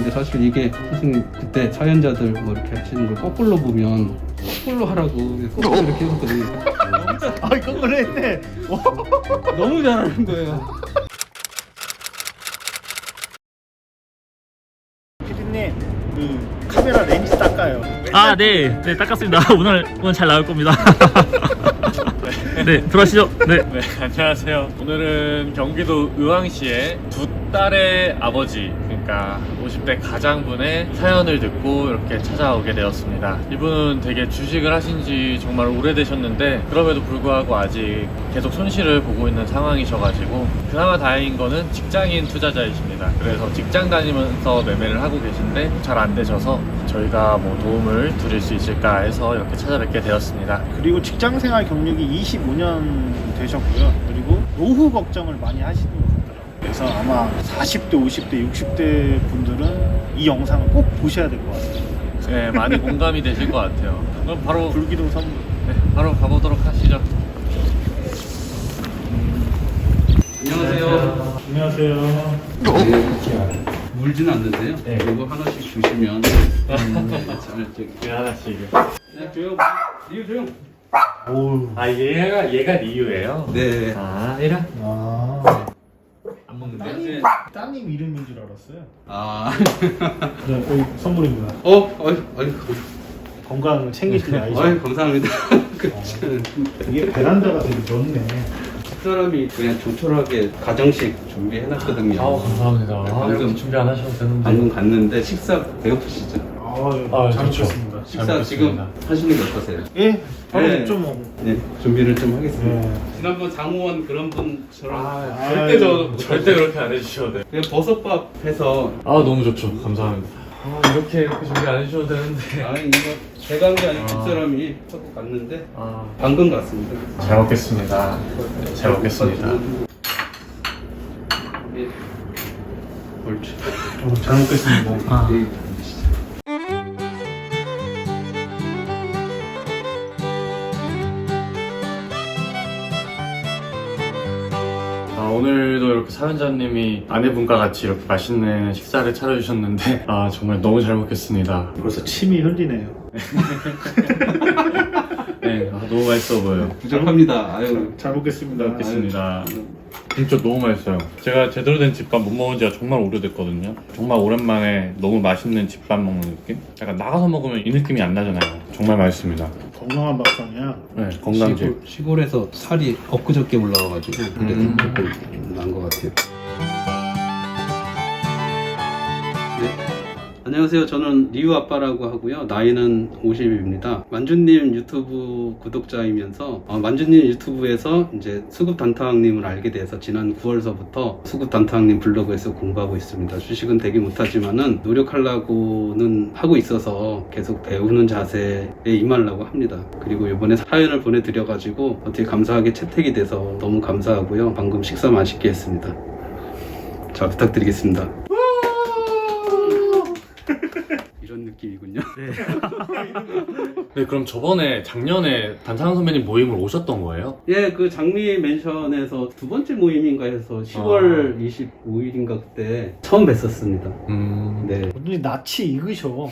근데 사실 이게 선생님 그때 사연자들 뭐 이렇게 하시는 걸 거꾸로 보면 거꾸로 하라고 거꾸로 이렇게 해봤거든요. 아 거꾸로 했네. 너무 잘하는 거예요. 피디님 그 카메라 렌즈 닦아요. 아, 네, 닦았습니다. 오늘 잘 나올 겁니다. 네, 들어가시죠. 네. 네, 안녕하세요. 오늘은 경기도 의왕시의 두 딸의 아버지, 그러니까 50대 가장분의 사연을 듣고 이렇게 찾아오게 되었습니다. 이분은 되게 주식을 하신 지 정말 오래되셨는데 그럼에도 불구하고 아직 계속 손실을 보고 있는 상황이셔가지고 그나마 다행인 거는 직장인 투자자이십니다. 그래서 직장 다니면서 매매를 하고 계신데 잘 안 되셔서 저희가 뭐 도움을 드릴 수 있을까 해서 이렇게 찾아뵙게 되었습니다. 그리고 직장생활 경력이 25년 되셨고요. 그리고 노후 걱정을 많이 하시는 것 같더라고요. 그래서 아마 40대, 50대, 60대 분들은 이 영상을 꼭 보셔야 될 것 같아요. 네, 많이 공감이 되실 것 같아요. 그럼 바로 불기둥 선물. 네, 바로 가보도록 하시죠. 안녕하세요. 안녕하세요. 네, 물진 않는데요. 네. 이거 하나씩 주시면 잘 저기. 네, 하나씩. 네, 조용. 이거 조용. 오. 아, 얘가 리유예요? 네. 아, 이라? 아. 안 먹는데요? 네. 따님 이름인 줄 알았어요. 아. 네, 선물입니다. 아유. 건강을 챙기시는 아이죠. 아유, 감사합니다. 그치. 이게 베란다가 되게 넓네. 집사람이 그냥 조촐하게 가정식 준비해놨거든요. 아우, 감사합니다. 방금 준비 안 하셔도 되는데. 방금 갔는데 식사 배고프시죠? 잘 좋죠. 먹겠습니다. 식사 지금 하시는 게 어떠세요? 예, 바로 네. 좀. 네, 준비를 좀 하겠습니다. 네. 지난번 장호원 그런 분처럼 절대 그렇게 안 해주셔도 돼요. 그냥 버섯밥 해서 아, 너무 좋죠. 감사합니다. 이렇게 준비 안 해주셔도 되는데. 아니 이거 제가 한 게 아니고 집사람이 하고 갔는데 아, 방금 갔습니다. 잘 먹겠습니다. 잘 먹겠습니다. 예. 옳지. 잘 먹겠습니다. 네. 오늘도 이렇게 사연자님이 아내분과 같이 이렇게 맛있는 식사를 차려주셨는데 정말 너무 잘 먹겠습니다. 벌써 침이 흘리네요. 네, 너무 맛있어 보여요. 부족합니다. 아유. 잘 먹겠습니다. 잘 먹겠습니다. 진짜 너무 맛있어요. 제가 제대로 된 집밥 못 먹은 지가 정말 오래됐거든요. 정말 오랜만에 너무 맛있는 집밥 먹는 느낌? 약간 나가서 먹으면 이 느낌이 안 나잖아요. 정말 맛있습니다. 건강한 밥상이야. 네, 건강식. 시골에서 살이 엊그저께 올라와가지고 그래도 조금 난 것 같아요. 네. 안녕하세요. 저는 리우 아빠라고 하고요. 나이는 50입니다. 만주님 유튜브 구독자이면서 만주님 유튜브에서 이제 수급 단타왕님을 알게 돼서 지난 9월서부터 수급 단타왕님 블로그에서 공부하고 있습니다. 주식은 되게 못하지만은 노력하려고는 하고 있어서 계속 배우는 자세에 임하려고 합니다. 그리고 이번에 사연을 보내드려가지고 어떻게 감사하게 채택이 돼서 너무 감사하고요. 방금 식사 맛있게 했습니다. 잘 부탁드리겠습니다. 이런 느낌이군요. 네, 그럼 작년에 단타왕 선배님 모임을 오셨던 거예요? 예, 그 장미 맨션에서 두 번째 모임인가 해서 10월 25일인가 그때 처음 뵀었습니다. 네. 완전히 낯이 익으셔.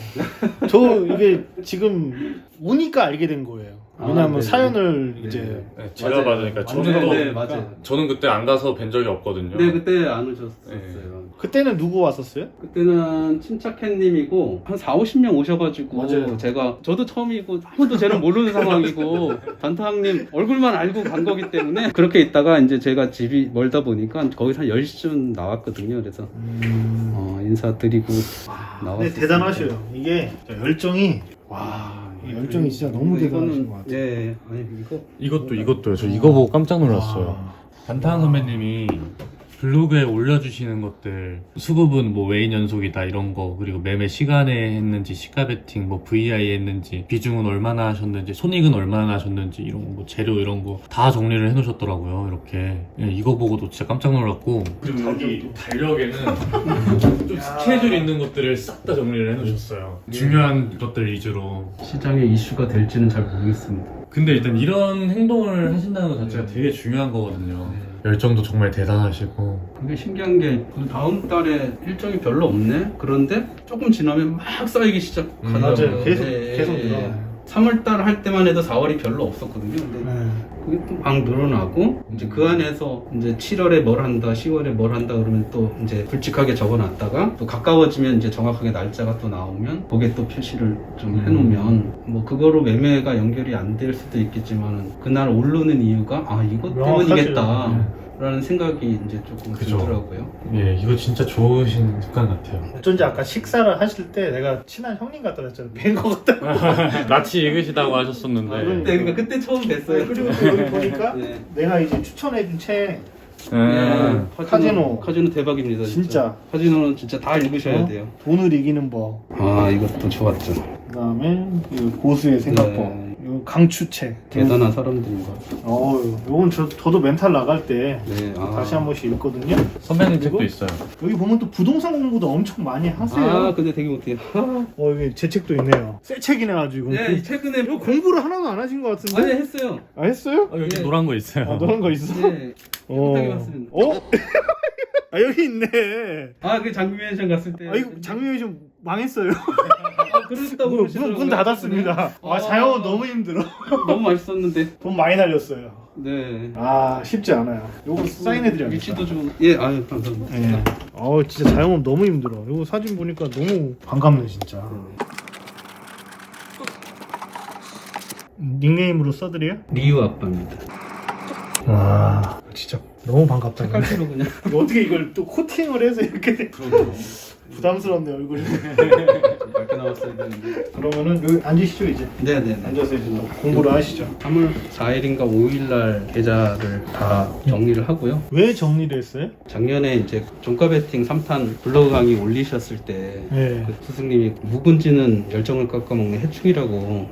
저 이게 지금 오니까 알게 된 거예요. 왜냐하면 네. 사연을 네. 이제 네, 제가 맞아요. 받으니까 네, 맞아요. 저는 그때 안 가서 뵌 적이 없거든요. 네, 그때 안 오셨었어요. 그때는 누구 왔었어요? 그때는 침착캣님이고 한 4, 50명 오셔가지고 맞아요. 저도 처음이고 아무도 쟤를 모르는 상황이고 단타왕님 얼굴만 알고 간 거기 때문에 그렇게 있다가 이제 제가 집이 멀다 보니까 거기서 한 10시쯤 나왔거든요. 그래서 인사드리고 나왔어요. 네, 대단하셔요. 이게 열정이 이 열정이 진짜 너무 대단하신 것 같아요. 네, 아니 이것도요. 저 이거 보고 깜짝 놀랐어요. 단타왕 선배님이 블로그에 올려주시는 것들 수급은 뭐 외인 연속이다 이런 거, 그리고 매매 시간에 했는지, 시가 베팅, 뭐 VI 했는지, 비중은 얼마나 하셨는지, 손익은 얼마나 하셨는지, 이런 거, 뭐 재료 이런 거 다 정리를 해놓으셨더라고요. 이렇게. 네, 이거 보고도 진짜 깜짝 놀랐고, 그리고 여기 달력에는 좀 스케줄 있는 것들을 싹 다 정리를 해놓으셨어요. 중요한 것들 위주로. 시장의 이슈가 될지는 잘 모르겠습니다. 근데 일단 이런 행동을 하신다는 것 자체가 되게 중요한 거거든요. 열정도 정말 대단하시고. 그게 신기한 게 그 다음 달에 일정이 별로 없네? 그런데 조금 지나면 막 쌓이기 시작하더라고요. 맞아요. 계속 예, 계속 예, 예. 늘어나요. 3월달 할 때만 해도 4월이 별로 없었거든요. 근데 네. 그게 또 막 늘어나고 이제 그 안에서 이제 7월에 뭘 한다, 10월에 뭘 한다 그러면 또 이제 굵직하게 적어놨다가 또 가까워지면 이제 정확하게 날짜가 또 나오면 거기에 또 표시를 좀 해놓으면 뭐 그거로 매매가 연결이 안 될 수도 있겠지만은 그날 오르는 이유가 아 이것 때문이겠다. 라는 생각이 이제 조금 그죠. 들더라고요. 예, 이거 진짜 좋으신 습관 같아요. 어쩐지 아까 식사를 하실 때 내가 친한 형님 같다 그랬잖아요. 뵌것 같다. 낯이 익으시다고 하셨었는데. 네, 그러니까 그때 처음 뵀어요. 그리고 또 여기 보니까 네. 내가 이제 추천해준 책 네, 카지노. 카지노 대박입니다. 진짜. 카지노는 진짜 다 읽으셔야 어? 돼요. 돈을 이기는 법. 아 이것도 좋았죠. 그다음에 그 고수의 생각법. 네. 요 강추책. 대단한 사람들인 것 같아요. 요건 저도 멘탈 나갈 때 네, 아. 다시 한 번씩 읽거든요. 선배님 그리고 책도 있어요. 여기 보면 또 부동산 공부도 엄청 많이 하세요. 아 근데 되게 못해요. 여기 제 책도 있네요. 새 책이네 가지고. 네, 최근에 이거 공부를 하나도 안 하신 것 같은데? 아니 했어요. 아, 했어요? 여기 예. 노란 거 있어요. 너런 거 있어? 네, 못하게 봤습니다. 아 여기 있네. 아그 장미맨션 갔을 때. 아 이거 장면이 좀 망했어요. 아 그러셨다고 그러시더라고요. 문 닫았습니다. 아 자영업 너무 힘들어. 너무 맛있었는데. 돈 많이 날렸어요. 네. 아 쉽지 않아요. 요거 사인해드려야겠다. 위치도 좀. 예, 아유 감사합니다. 예. 진짜 자영업 너무 힘들어. 요거 사진 보니까 너무 반갑네 진짜. 닉네임으로 써드려요? 리우 아빠입니다. 와 진짜 너무 반갑다. 색깔대로 그냥. 이거 어떻게 이걸 또 코팅을 해서 이렇게 부담스럽네 얼굴이. 밝게 나왔어야 되는데. 그러면은 여기 앉으시죠 이제. 네네. 앉아서 이제 또 공부를 하시죠. 3월 4일인가 5일날 계좌를 다 정리를 하고요. 왜 정리를 했어요? 작년에 이제 종가베팅 3탄 블로그 강의 올리셨을 때 네. 그 스승님이 묵은지는 열정을 깎아먹는 해충이라고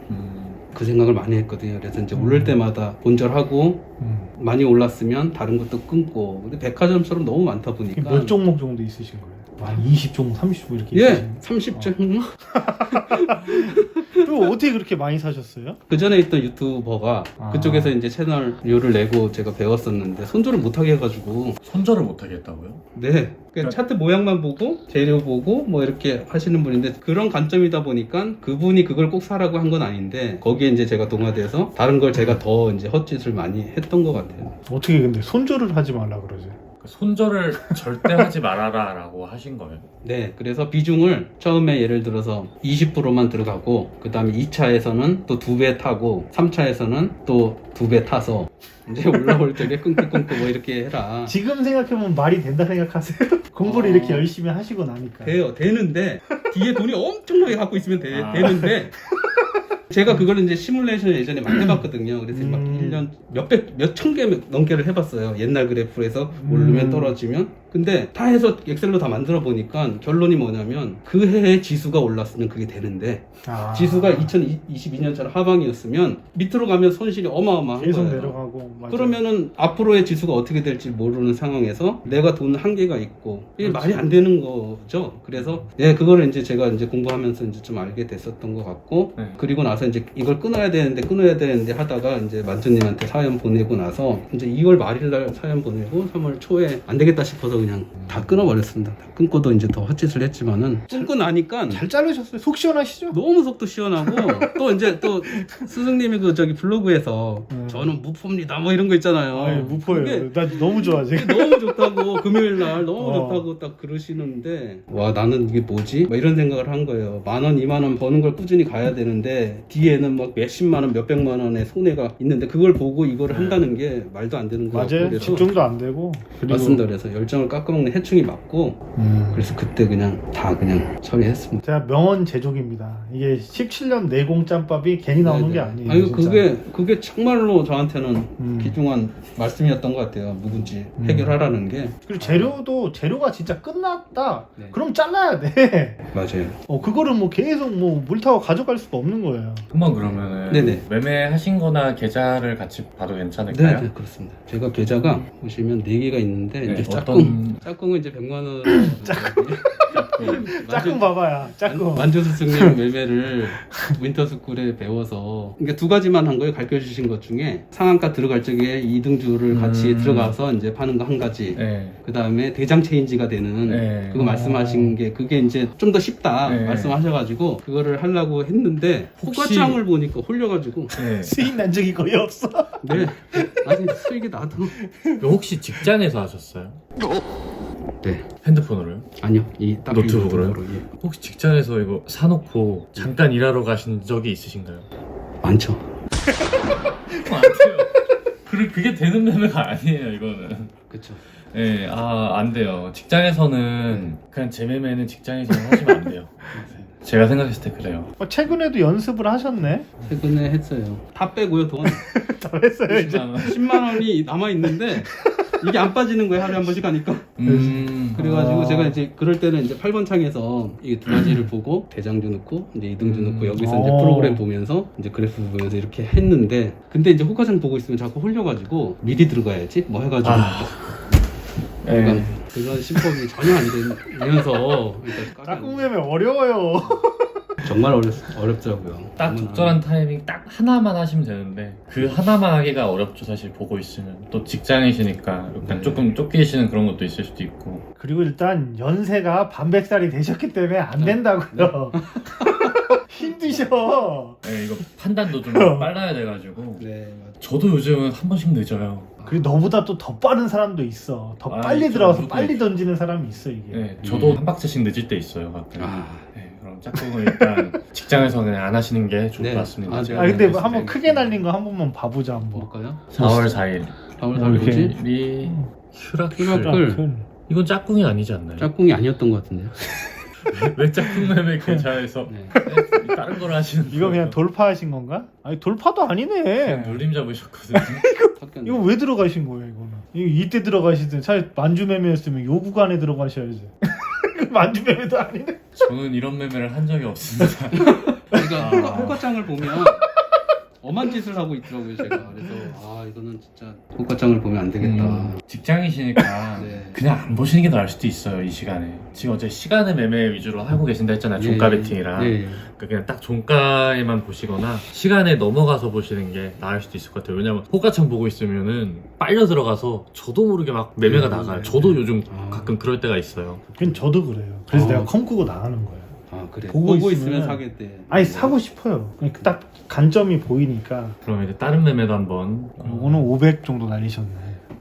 그 생각을 많이 했거든요. 그래서 이제 오를 때마다 본절하고 많이 올랐으면 다른 것도 끊고. 근데 백화점처럼 너무 많다 보니까. 몇 종목 정도 있으신 거예요? 한 20종목, 30종목 이렇게 예, 있으신 30점. 또 어떻게 그렇게 많이 사셨어요? 그 전에 있던 유튜버가 아. 그쪽에서 이제 채널료를 내고 제가 배웠었는데 손절을 못하게 해가지고. 손절을 못하게 했다고요? 네. 그러니까 차트 모양만 보고 재료 보고 뭐 이렇게 하시는 분인데 그런 관점이다 보니까 그분이 그걸 꼭 사라고 한 건 아닌데 거기에 이제 제가 동화돼서 다른 걸 제가 더 이제 헛짓을 많이 했던 것 같아요. 어떻게 근데 손절을 하지 말라 그러지? 손절을 절대 하지 말아라 라고 하신 거예요. 네, 그래서 비중을 처음에 예를 들어서 20%만 들어가고 그 다음에 2차에서는 또 2배 타고 3차에서는 또 2배 타서 이제 올라올 적에 끊고 뭐 이렇게 해라. 지금 생각해보면 말이 된다 생각하세요? 공부를 이렇게 열심히 하시고 나니까. 돼요. 되는데 뒤에 돈이 엄청나게 갖고 있으면 아. 되는데 제가 그걸 이제 시뮬레이션을 예전에 많이 해봤거든요. 그래서 막 1년 몇천 개 넘게를 해봤어요. 옛날 그래프에서 오르면 떨어지면. 근데 다 해서 엑셀로 다 만들어 보니까 결론이 뭐냐면 그 해에 지수가 올랐으면 그게 되는데 지수가 2022년처럼 하방이었으면 밑으로 가면 손실이 어마어마한 계속 거예요. 내려가고. 맞아요. 그러면은 앞으로의 지수가 어떻게 될지 모르는 상황에서 내가 돈 한계가 있고 이게 말이 안 되는 거죠. 그래서 예 그거를 이제 제가 이제 공부하면서 이제 좀 알게 됐었던 것 같고 네. 그리고 나서 이제 이걸 끊어야 되는데 하다가 이제 만주님한테 사연 보내고 나서 이제 2월 말일날 사연 보내고 3월 초에 안 되겠다 싶어서 그냥 다 끊어버렸습니다. 다 끊고도 이제 더 헛짓을 했지만은 끊고 나니까 잘 자르셨어요? 속 시원하시죠? 너무 속도 시원하고 또 이제 또 스승님이 그 저기 블로그에서 저는 무포입니다 뭐 이런 거 있잖아요. 아니, 무포예요. 그게 나 너무 좋아 지금. 너무 좋다고 금요일 날 너무 어. 좋다고 딱 그러시는데 와 나는 이게 뭐지? 뭐 이런 생각을 한 거예요. 10,000원, 20,000원 버는 걸 꾸준히 가야 되는데 뒤에는 막 몇십만 원, 몇백만 원의 손해가 있는데 그걸 보고 이거를 한다는 게 말도 안 되는 거예요. 맞아요. 집중도 안 되고. 그리고 맞습니다. 그래서 열정을 깎아먹는 해충이 맞고 그래서 그때 그냥 다 그냥 처리했습니다. 제가 명언 제조기입니다. 이게 17년 내공 짬밥이 괜히 나오는 게 아니에요. 아니 진짜. 그게 정말로 저한테는 귀중한 말씀이었던 것 같아요. 묵은지 해결하라는 게. 그리고 재료가 진짜 끝났다. 네. 그럼 잘라야 돼. 맞아요. 그거를 뭐 계속 뭐 물 타고 가져갈 수가 없는 거예요. 한번 그러면은 네네. 매매하신 거나 계좌를 같이 봐도 괜찮을까요? 네, 그렇습니다. 제가 계좌가 보시면 4개가 있는데 네, 이제 어떤- 짝꿍은 이제 100만 원. 짝꿍 봐봐야 짝꿍. 만주스승님 매매를 윈터스쿨에 배워서 그러니까 두 가지만 한 거예요. 가르쳐 주신 것 중에 상한가 들어갈 적에 이등주를 같이 들어가서 이제 파는 거 한 가지. 네. 그 다음에 대장 체인지가 되는 네. 그거 말씀하신 게 그게 이제 좀 더 쉽다 네. 말씀하셔가지고 그거를 하려고 했는데 혹시- 호가창을 보니까 홀려가지고 네. 수익 난 적이 거의 없어. 네 아니 수익이 나도 혹시 직장에서 하셨어요? 네 핸드폰으로요? 아니요 이 딱 노트북으로요? 노트북으로, 예. 혹시 직장에서 이거 사놓고 잠깐 일하러 가신 적이 있으신가요? 많죠. 안 돼요. 그게 되는 매매가 아니에요, 이거는. 그렇죠. 네, 안 돼요. 직장에서는 그냥 재매매는 직장에서는 하시면 안 돼요. 제가 생각했을 때 그래요. 최근에도 연습을 하셨네. 최근에 했어요. 다 빼고요 돈 다 했어요 이제. 10만 원이 남아 있는데 이게 안 빠지는 거예요 하루에 한 번씩 하니까. 그래가지고 아. 제가 이제 그럴 때는 이제 8번 창에서 이 두 가지를 보고 대장주 넣고 이제 이등주 넣고 여기서 이제 프로그램 보면서 이제 그래프 보면서 이렇게 했는데 근데 이제 호가창 보고 있으면 자꾸 홀려가지고 미리 들어가야지 뭐 해가지고 그러니까 그런 심법이 전혀 안 되면서 그러니까 짝꿍 매매 어려워요. 정말 어렵더라고요. 딱 적절한 타이밍 딱 하나만 하시면 되는데 그 하나만 하기가 어렵죠, 사실 보고 있으면. 또 직장이시니까 약간 네. 조금 쫓기시는 그런 것도 있을 수도 있고. 그리고 일단 연세가 반백살이 되셨기 때문에 안 된다고요. 힘드셔. 네, 이거 판단도 좀 빨라야 돼가지고. 네 맞아요. 저도 요즘은 한 번씩 늦어요. 그리고 너보다 또 더 빠른 사람도 있어. 더 빨리 있죠. 들어가서 무조건 빨리 있죠. 던지는 사람이 있어 이게. 네, 저도 한 박자씩 늦을 때 있어요, 가끔. 아. 네, 그럼 짝꿍을 일단 직장에서 그냥 안 하시는 게 좋을 네. 것 같습니다. 아, 제가 근데 생각했을 한번 때. 크게 날린 거 한 번만 봐보자 한번. 뭘까요? 4월 4일 4월 이렇게. 4일 뭐지? 리 휴라클. 휴라클. 이건 짝꿍이 아니지 않나요? 짝꿍이 아니었던 것 같은데요. 왜 짝꿍 매매 계좌에서 네. 다른 걸 하시는 이거 거예요? 그냥 돌파하신 건가? 아니 돌파도 그냥 아니네. 놀림 잡으셨거든요. 섞였네. 이거 왜 들어가신 거예요 이거는? 이때 들어가시든 차라리 만주매매였으면 요 구간에 들어가셔야지. 만주매매도 아니네. 저는 이런 매매를 한 적이 없습니다. 그러니까 호가창을 보면 엄한 짓을 하고 있더라고요 제가. 그래서 이거는 진짜 호가창을 보면 안 되겠다. 직장이시니까 네. 그냥 안 보시는 게 나을 수도 있어요, 이 시간에. 지금 어제 시간의 매매 위주로 하고 계신다 했잖아요, 종가 베팅이랑. 예. 그러니까 그냥 딱 종가에만 보시거나 시간에 넘어가서 보시는 게 나을 수도 있을 것 같아요. 왜냐면 호가창 보고 있으면은 빨려 들어가서 저도 모르게 막 매매가 나가요. 저도 요즘 가끔 그럴 때가 있어요. 그건 저도 그래요. 그래서 어. 내가 컴 끄고 나가는 거예요. 그래. 보고 보고 있으면 있으면 사겠대. 아니 사고 싶어요. 그러니까 딱 간점이 보이니까. 그럼 이제 다른 매매도 한번. 요거는 500 정도 날리셨네.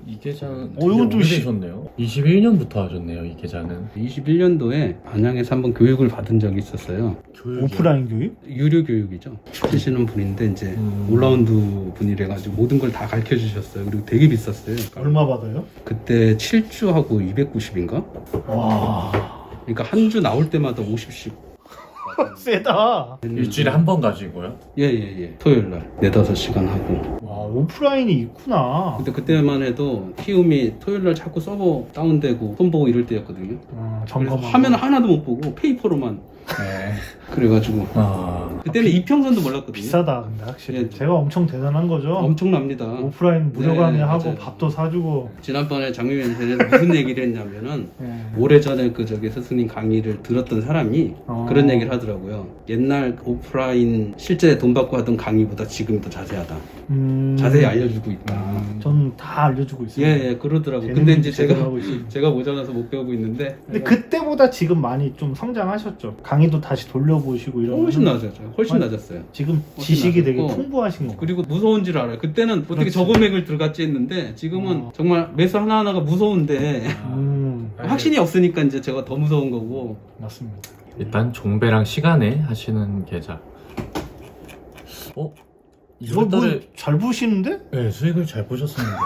이 계좌는 이건 좀 오래되셨네요. 21년부터 하셨네요, 이 계좌는. 21년도에 안양에서 한번 교육을 받은 적이 있었어요. 교육이요? 오프라인 교육? 유료 교육이죠. 하시는 분인데 이제 올라운드 분이래 가지고 모든 걸 다 가르쳐 주셨어요. 그리고 되게 비쌌어요. 얼마 받아요? 그때 7주하고 290인가? 와 그러니까 한 주 나올 때마다 50씩. 세다. 일주일에 한 번 가지고요. 예예예. 토요일 날 4-5시간 하고. 와 오프라인이 있구나. 근데 그때만 해도 키움이 토요일 날 자꾸 서버 다운되고 손 보고 이럴 때였거든요. 그래서 점검하고. 화면 하나도 못 보고 페이퍼로만 네. 그래가지고 그때는 이평선도 몰랐거든요. 비싸다 근데 확실히. 예. 제가 엄청 대단한 거죠. 엄청납니다. 오프라인 무료 네, 강의하고 맞아요. 밥도 사주고. 지난번에 장미면에서 무슨 얘기를 했냐면은 예. 오래전에 그 저기 스승님 강의를 들었던 사람이 그런 얘기를 하더라고요. 옛날 오프라인 실제 돈 받고 하던 강의보다 지금이 더 자세하다. 자세히 알려주고 있다. 전 다 알려주고 있어요. 예, 그러더라고요. 근데 재능 이제 제가 하고 있어요. 제가 모자라서 못 배우고 있는데 근데 그때보다 지금 많이 좀 성장하셨죠. 강의도 다시 돌려보시고 이런. 훨씬 거는 낮았죠. 훨씬 낮았어요. 지금 훨씬 지식이 되게 낮았고. 풍부하신 거. 그리고 무서운 줄 알아요. 그때는 어떻게 그렇지. 저 금액을 들어갔지 했는데 지금은 정말 매수 하나하나가 무서운데 확신이 없으니까 이제 제가 더 무서운 거고. 맞습니다. 일단 종배랑 시간에 하시는 계좌. 이거 이번 달에 뭐잘 보시는데? 네, 수익을 잘 보셨습니다.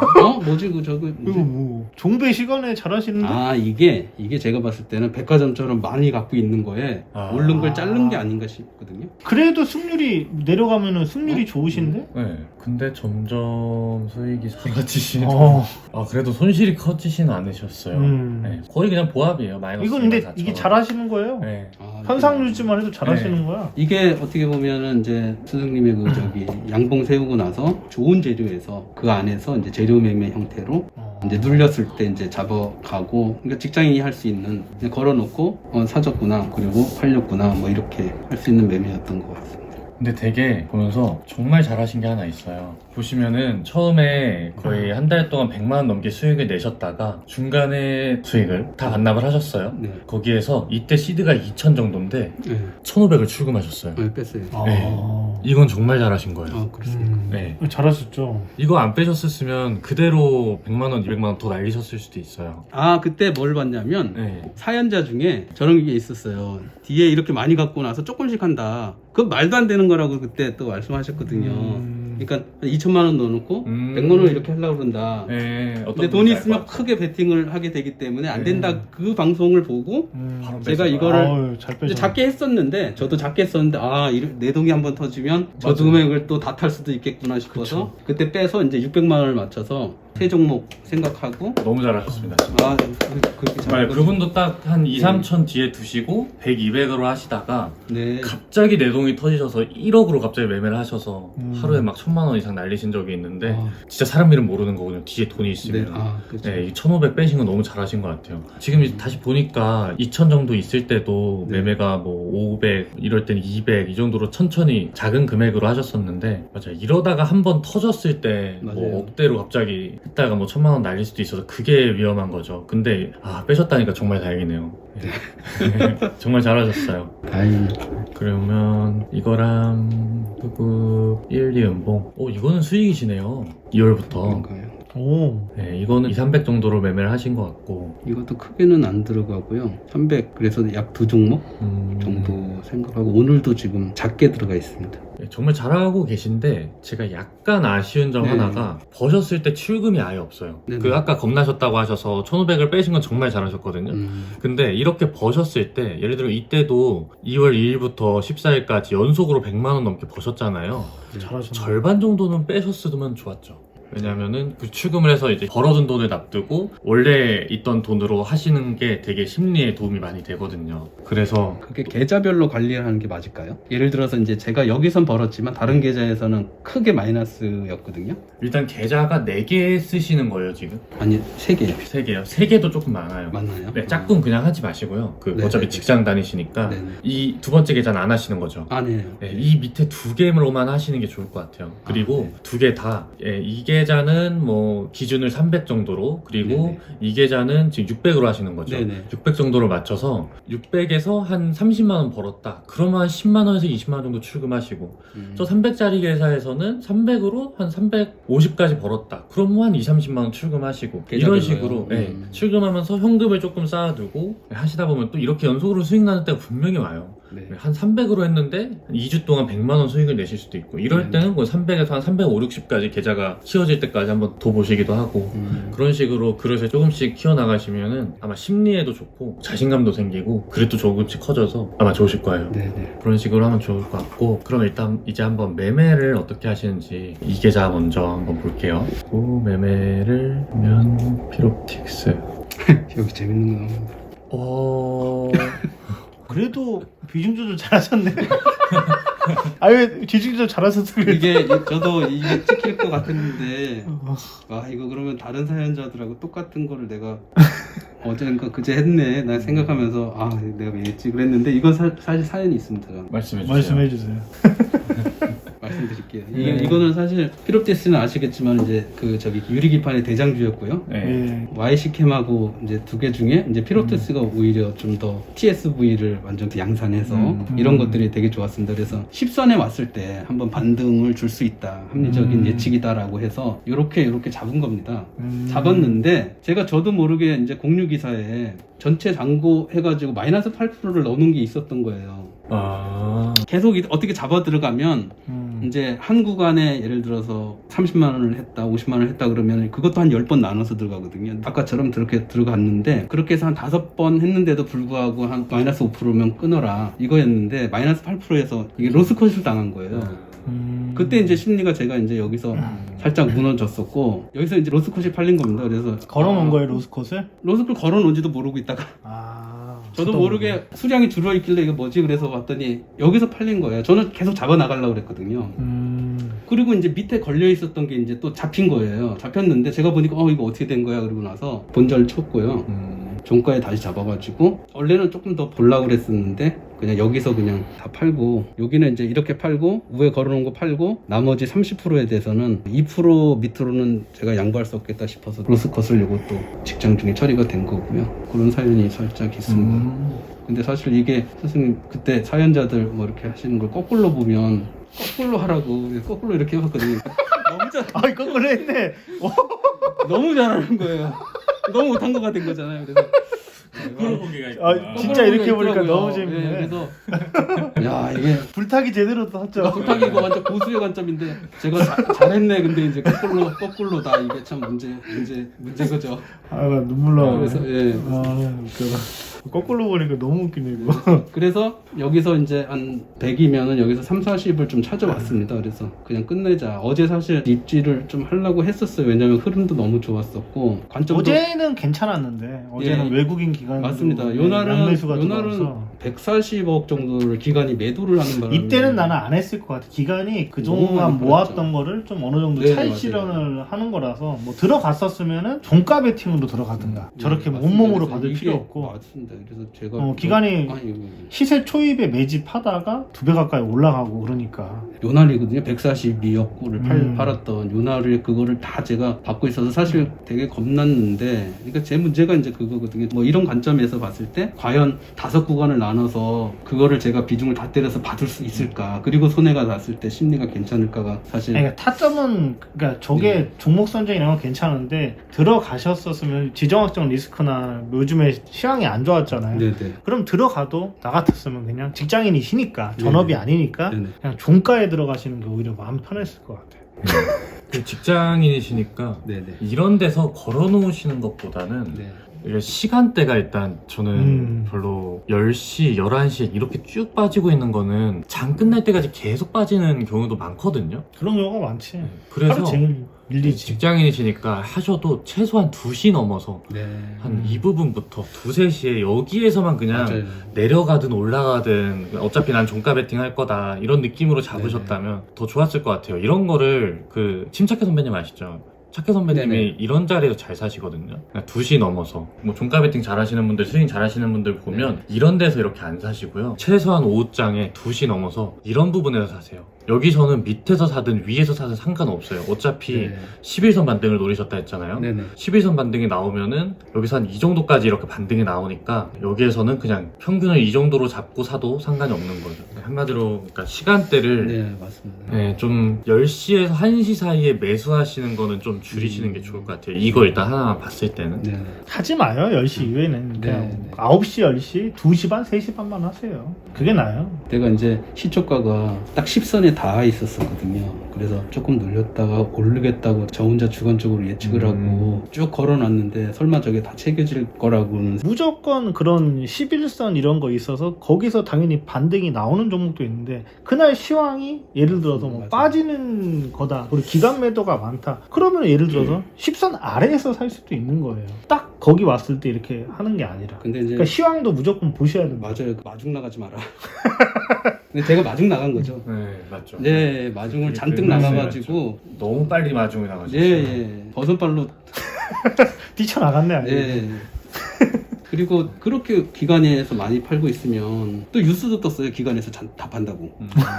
뭐지 그 저거 이거 뭐 종배 시간에 잘하시는데? 이게 제가 봤을 때는 백화점처럼 많이 갖고 있는 거에 오른 걸 자른 게 아닌가 싶거든요. 그래도 승률이 내려가면은 승률이 좋으신데? 네, 근데 점점 수익이 사라지시는. 어. 그래도 손실이 커지진 않으셨어요. 네, 거의 그냥 보합이에요. 마이너스. 이건 근데 4,000원. 이게 잘하시는 거예요. 네. 현상 유지만 해도 잘하시는 거야. 이게 어떻게 보면은 이제 스승님의 그 저기 양봉 세우고 나서 좋은 재료에서 그 안에서 이제 재료 매매 형태로 이제 눌렸을 때 이제 잡아가고, 그러니까 직장인이 할 수 있는, 그냥 걸어놓고 사줬구나, 그리고 팔렸구나, 뭐 이렇게 할 수 있는 매매였던 것 같습니다. 근데 되게 보면서 정말 잘하신 게 하나 있어요. 보시면은 처음에 거의 한 달 동안 100만 원 넘게 수익을 내셨다가 중간에 수익을 다 반납을 하셨어요. 네. 거기에서 이때 시드가 2,000 정도인데 네. 1,500을 출금하셨어요. 네, 뺐어요. 이건 정말 잘하신 거예요. 아, 그렇습니까? 네. 잘하셨죠. 이거 안 빼셨었으면 그대로 100만 원, 200만 원 더 날리셨을 수도 있어요. 아, 그때 뭘 봤냐면, 네. 사연자 중에 저런 게 있었어요. 뒤에 이렇게 많이 갖고 나서 조금씩 한다. 그건 말도 안 되는 거라고 그때 또 말씀하셨거든요. 그러니까 2천만 원 넣어놓고 100만 원 이렇게 하려고 그런다. 네. 어떤 근데 돈이 분인지 알 있으면 것 같아요. 크게 베팅을 하게 되기 때문에 안 된다. 그 방송을 보고 바로 제가 뺐어요. 이거를 잘 이제 빼죠. 작게 했었는데, 저도 작게 했었는데, 아, 내 동이 한번 터지면 저 맞아요. 금액을 또 다 탈 수도 있겠구나 싶어서 그때 빼서 이제 600만 원을 맞춰서 세 종목 생각하고, 너무 잘하셨습니다. 진짜. 아, 그렇게 정말 잘 그분도 딱 한 2, 네. 3천 뒤에 두시고 100, 200으로 하시다가 네. 갑자기 내동이 터지셔서 1억으로 갑자기 매매를 하셔서 하루에 막 1,000만 원 이상 날리신 적이 있는데 아. 진짜 사람 일은 모르는 거거든요. 뒤에 돈이 있으면. 네, 아, 그렇죠. 네, 이 1,500 빼신 건 너무 잘하신 것 같아요. 지금 이제 다시 보니까 2,000 정도 있을 때도 네. 매매가 뭐 500, 이럴 때는 200 이 정도로 천천히 작은 금액으로 하셨었는데, 맞아요. 이러다가 한번 터졌을 때 맞아요. 뭐 억대로 갑자기 했다가 뭐 1,000만 원 날릴 수도 있어서 그게 위험한 거죠. 근데 빼셨다니까 정말 다행이네요. 네. 정말 잘하셨어요. 다행입니다. 그러면 이거랑 흑급 1, 2연봉. 이거는 수익이시네요. 2월부터. 그런가요? 오. 네, 이거는 2, 300 정도로 매매를 하신 것 같고. 이것도 크게는 안 들어가고요. 300, 그래서 약 2종목 정도 생각하고, 오늘도 지금 작게 들어가 있습니다. 네, 정말 잘하고 계신데 제가 약간 아쉬운 점 네. 하나가 버셨을 때 출금이 아예 없어요. 네네. 그 아까 겁나셨다고 하셔서 1,500을 빼신 건 정말 잘하셨거든요. 근데 이렇게 버셨을 때, 예를 들어 이때도 2월 2일부터 14일까지 연속으로 100만 원 넘게 버셨잖아요. 잘하셨네. 절반 정도는 빼셨으면 좋았죠. 왜냐면은 그 출금을 해서 이제 벌어둔 돈을 납두고 원래 있던 돈으로 하시는 게 되게 심리에 도움이 많이 되거든요. 그래서 그게 계좌별로 관리를 하는 게 맞을까요? 예를 들어서 이제 제가 여기선 벌었지만 다른 계좌에서는 크게 마이너스였거든요. 일단 계좌가 4개 쓰시는 거예요, 지금? 아니, 3개요. 3개요. 3개도 조금 많아요. 맞나요? 네, 짝꿍 그냥 하지 마시고요. 네, 어차피 네, 직장 다니시니까 네네. 이 두 번째 계좌는 안 하시는 거죠. 아니에요. 네, 이 밑에 2개로만 하시는 게 좋을 것 같아요. 그리고 네. 2개 다, 이 계좌는 뭐 기준을 300 정도로, 그리고 이 계좌는 지금 600으로 하시는 거죠. 네네. 600 정도로 맞춰서 600에서 한 30만 원 벌었다. 그러면 한 10만 원에서 20만 원 정도 출금하시고, 저 300짜리 계좌에서는 300으로 한 350까지 벌었다. 그러면 한 2, 30만 원 출금하시고, 이런 계좌별로요? 식으로 출금하면서 현금을 조금 쌓아두고 하시다 보면 또 이렇게 연속으로 수익 나는 때가 분명히 와요. 네. 한 300으로 했는데 2주 동안 100만 원 수익을 내실 수도 있고, 이럴 때는 뭐 300에서 한 350, 60까지 계좌가 키워질 때까지 한번 더 보시기도 하고, 그런 식으로 그릇을 조금씩 키워나가시면은 아마 심리에도 좋고 자신감도 생기고 그릇도 조금씩 커져서 아마 좋으실 거예요. 네네. 그런 식으로 하면 좋을 것 같고, 그럼 일단 이제 한번 매매를 어떻게 하시는지 이 계좌 먼저 한번 볼게요. 매매를 하면 피롭틱스. 여기 재밌는 거 나옵니다. 그래도 비중 조절 잘하셨네. 아유, 비중 조절 잘하셔서 그래. 이게 저도 이게 찍힐 것 같았는데, 와, 이거 그러면 다른 사연자들하고 똑같은 거를 내가 어젠가 그제 했네 나 생각하면서, 아, 내가 왜 했지 그랬는데, 이건 사실 사연이 있습니다. 말씀해 주세요. 말씀해 주세요. 말씀드릴게요. 네. 이거는 사실 피롭티스는 아시겠지만 이제 유리기판의 대장주였고요. 네. YC캠하고 이제 2개 중에 이제 피롭티스가 오히려 좀 더 TSV를 완전 양산해서 이런 것들이 되게 좋았습니다. 그래서 10선에 왔을 때 한번 반등을 줄 수 있다, 합리적인 예측이다라고 해서 이렇게 잡은 겁니다. 잡았는데 저도 모르게 이제 공유 기사에 전체 잔고 해가지고 마이너스 8%를 넣는 게 있었던 거예요. 계속 어떻게 잡아 들어가면 이제 한 구간에 예를 들어서 30만 원을 했다, 50만 원을 했다 그러면 그것도 한 10번 나눠서 들어가거든요. 아까처럼 그렇게 들어갔는데, 그렇게 해서 한 5번 했는데도 불구하고 한 마이너스 5%면 끊어라 이거였는데, 마이너스 8%에서 이게 로스컷을 당한 거예요. 그때 이제 심리가 제가 이제 여기서 살짝 무너졌었고, 여기서 이제 로스컷이 팔린 겁니다. 그래서 걸어놓은 거예요, 로스컷을? 로스컷 걸어놓은지도 모르고 있다가 저도 모르게 수량이 줄어있길래 이게 뭐지 그래서 봤더니 여기서 팔린 거예요. 저는 계속 잡아 나가려고 그랬거든요. 그리고 이제 밑에 걸려 있었던 게 이제 또 잡힌 거예요. 잡혔는데 제가 보니까 이거 어떻게 된 거야? 그러고 나서 본전을 쳤고요. 종가에 다시 잡아가지고 원래는 조금 더 보려고 그랬었는데 그냥 여기서 그냥 다 팔고, 여기는 이제 이렇게 팔고 위에 걸어놓은 거 팔고 나머지 30%에 대해서는 2% 밑으로는 제가 양보할 수 없겠다 싶어서 로스컷을 이것도 직장 중에 처리가 된 거고요. 그런 사연이 살짝 있습니다. 근데 사실 이게 선생님 그때 사연자들 뭐 이렇게 하시는 걸 거꾸로 보면 거꾸로 하라고 거꾸로 이렇게 해봤거든요. 너무 잘 아, 거꾸로 했네. 너무 잘하는 거예요. 너무 못한 거 같은 거잖아요. 그래서 아, 진짜 이렇게 보니까 있더라고요. 너무 재밌네. 네, 그래서 야 이게 불타기 제대로 탔죠. 불타기 이거 완전 고수의 관점인데 제가 잘했네. 근데 이제 거꾸로 다 이게 참 문제 그죠. 아, 나 눈물 나. 그래서 예. 아, 웃겨라. 거꾸로 보니까 너무 웃기네 이거. 그래서 여기서 이제 한 100이면은 여기서 3, 40을 좀 찾아왔습니다. 그래서 그냥 끝내자. 어제 사실 입지를 좀 하려고 했었어요. 왜냐면 흐름도 너무 좋았었고 관점도 어제는 괜찮았는데 어제는 예. 외국인 기관 맞습니다. 요날은 매수가 들어와서 140억 정도를 기관이 매도를 하는 바람에 이때는 나는 안 했을 것 같아. 기관이 그동안 너무 모았던 많이 거를 좀 어느 정도 네, 차익 맞아요. 실현을 하는 거라서 뭐 들어갔었으면은 종가 베팅으로 들어가든가 저렇게 맞습니다. 온몸으로 그래서 받을 이게 필요 없고 맞습니다. 그래서 제가 기관이 아니, 시세 초입에 매집하다가 2배 가까이 올라가고 그러니까 요날이거든요. 142억 구를 음. 팔았던 요날을 그거를 다 제가 받고 있어서 사실 되게 겁났는데, 그러니까 제 문제가 이제 그거거든요. 뭐 이런 관점에서 봤을 때 과연 5구간을 나눠서 그거를 제가 비중을 다 때려서 받을 수 있을까? 그리고 손해가 났을 때 심리가 괜찮을까가 사실 그러니까 타점은 그러니까 저게 네. 종목 선정 이런 건 괜찮은데 들어가셨었으면 지정학적 리스크나 요즘에 시황이 안 좋았잖아요. 네네. 그럼 들어가도 나 같았으면 그냥 직장인이시니까 전업이 네네. 아니니까 네네. 그냥 종가에 들어가시는 게 오히려 마음 편했을 것 같아요. 그 직장인이시니까 네네. 이런 데서 걸어놓으시는 것보다는 네. 이게 시간대가 일단 저는 별로 10시, 11시에 이렇게 쭉 빠지고 있는 거는 장 끝날 때까지 계속 빠지는 경우도 많거든요. 그런 경우가 많지. 그래서 하루 종일 밀리지. 직장인이시니까 하셔도 최소한 2시 넘어서 네. 한 이 부분부터 2, 3시에 여기에서만 그냥 맞아요. 내려가든 올라가든 어차피 난 종가 베팅 할 거다 이런 느낌으로 잡으셨다면 더 좋았을 것 같아요. 이런 거를 그 침착해 선배님 아시죠? 착해 선배님이 네네. 이런 자리에서 잘 사시거든요. 2시 넘어서 뭐 종가 베팅 잘 하시는 분들, 스윙 잘 하시는 분들 보면 이런 데서 이렇게 안 사시고요. 최소한 오후장에 2시 넘어서 이런 부분에서 사세요. 여기서는 밑에서 사든 위에서 사든 상관없어요. 어차피 네. 11선 반등을 노리셨다 했잖아요. 네네. 11선 반등이 나오면은 여기서 한 이 정도까지 이렇게 반등이 나오니까 여기에서는 그냥 평균을 이 정도로 잡고 사도 상관이 없는 거죠. 한마디로 그러니까 시간대를 네, 맞습니다. 네, 좀 10시에서 1시 사이에 매수하시는 거는 좀 줄이시는 게 좋을 것 같아요. 이거 일단 하나만 봤을 때는. 네. 하지 마요. 10시 이후에는 그냥 네. 9시, 10시, 2시 반, 3시 반만 하세요. 그게 나아요. 내가 이제 시초가가 딱 10선에 닿아 있었거든요. 그래서 조금 눌렸다가 오르겠다고 저 혼자 주관적으로 예측을 하고 쭉 걸어놨는데 설마 저게 다 챙겨질 거라고는. 무조건 그런 11선 이런 거 있어서 거기서 당연히 반등이 나오는 종목도 있는데 그날 시황이 예를 들어서 뭐 맞아요. 빠지는 거다. 우리 기간 매도가 많다. 그러면 예를 들어서 10선 아래에서 살 수도 있는 거예요. 딱 거기 왔을 때 이렇게 하는 게 아니라. 근데 이제 그러니까 시황도 무조건 보셔야 됩니다. 맞아요. 마중 나가지 마라. 근데 제가 마중 나간 거죠. 네, 맞죠. 네, 마중을 잔뜩 맞아요, 나가가지고. 너무 빨리 마중에 나가셨어요. 예, 예. 버선발로. 뛰쳐나갔네. 아주. 예. 그리고 그렇게 기관에서 많이 팔고 있으면 또 뉴스도 떴어요. 기관에서 다 판다고.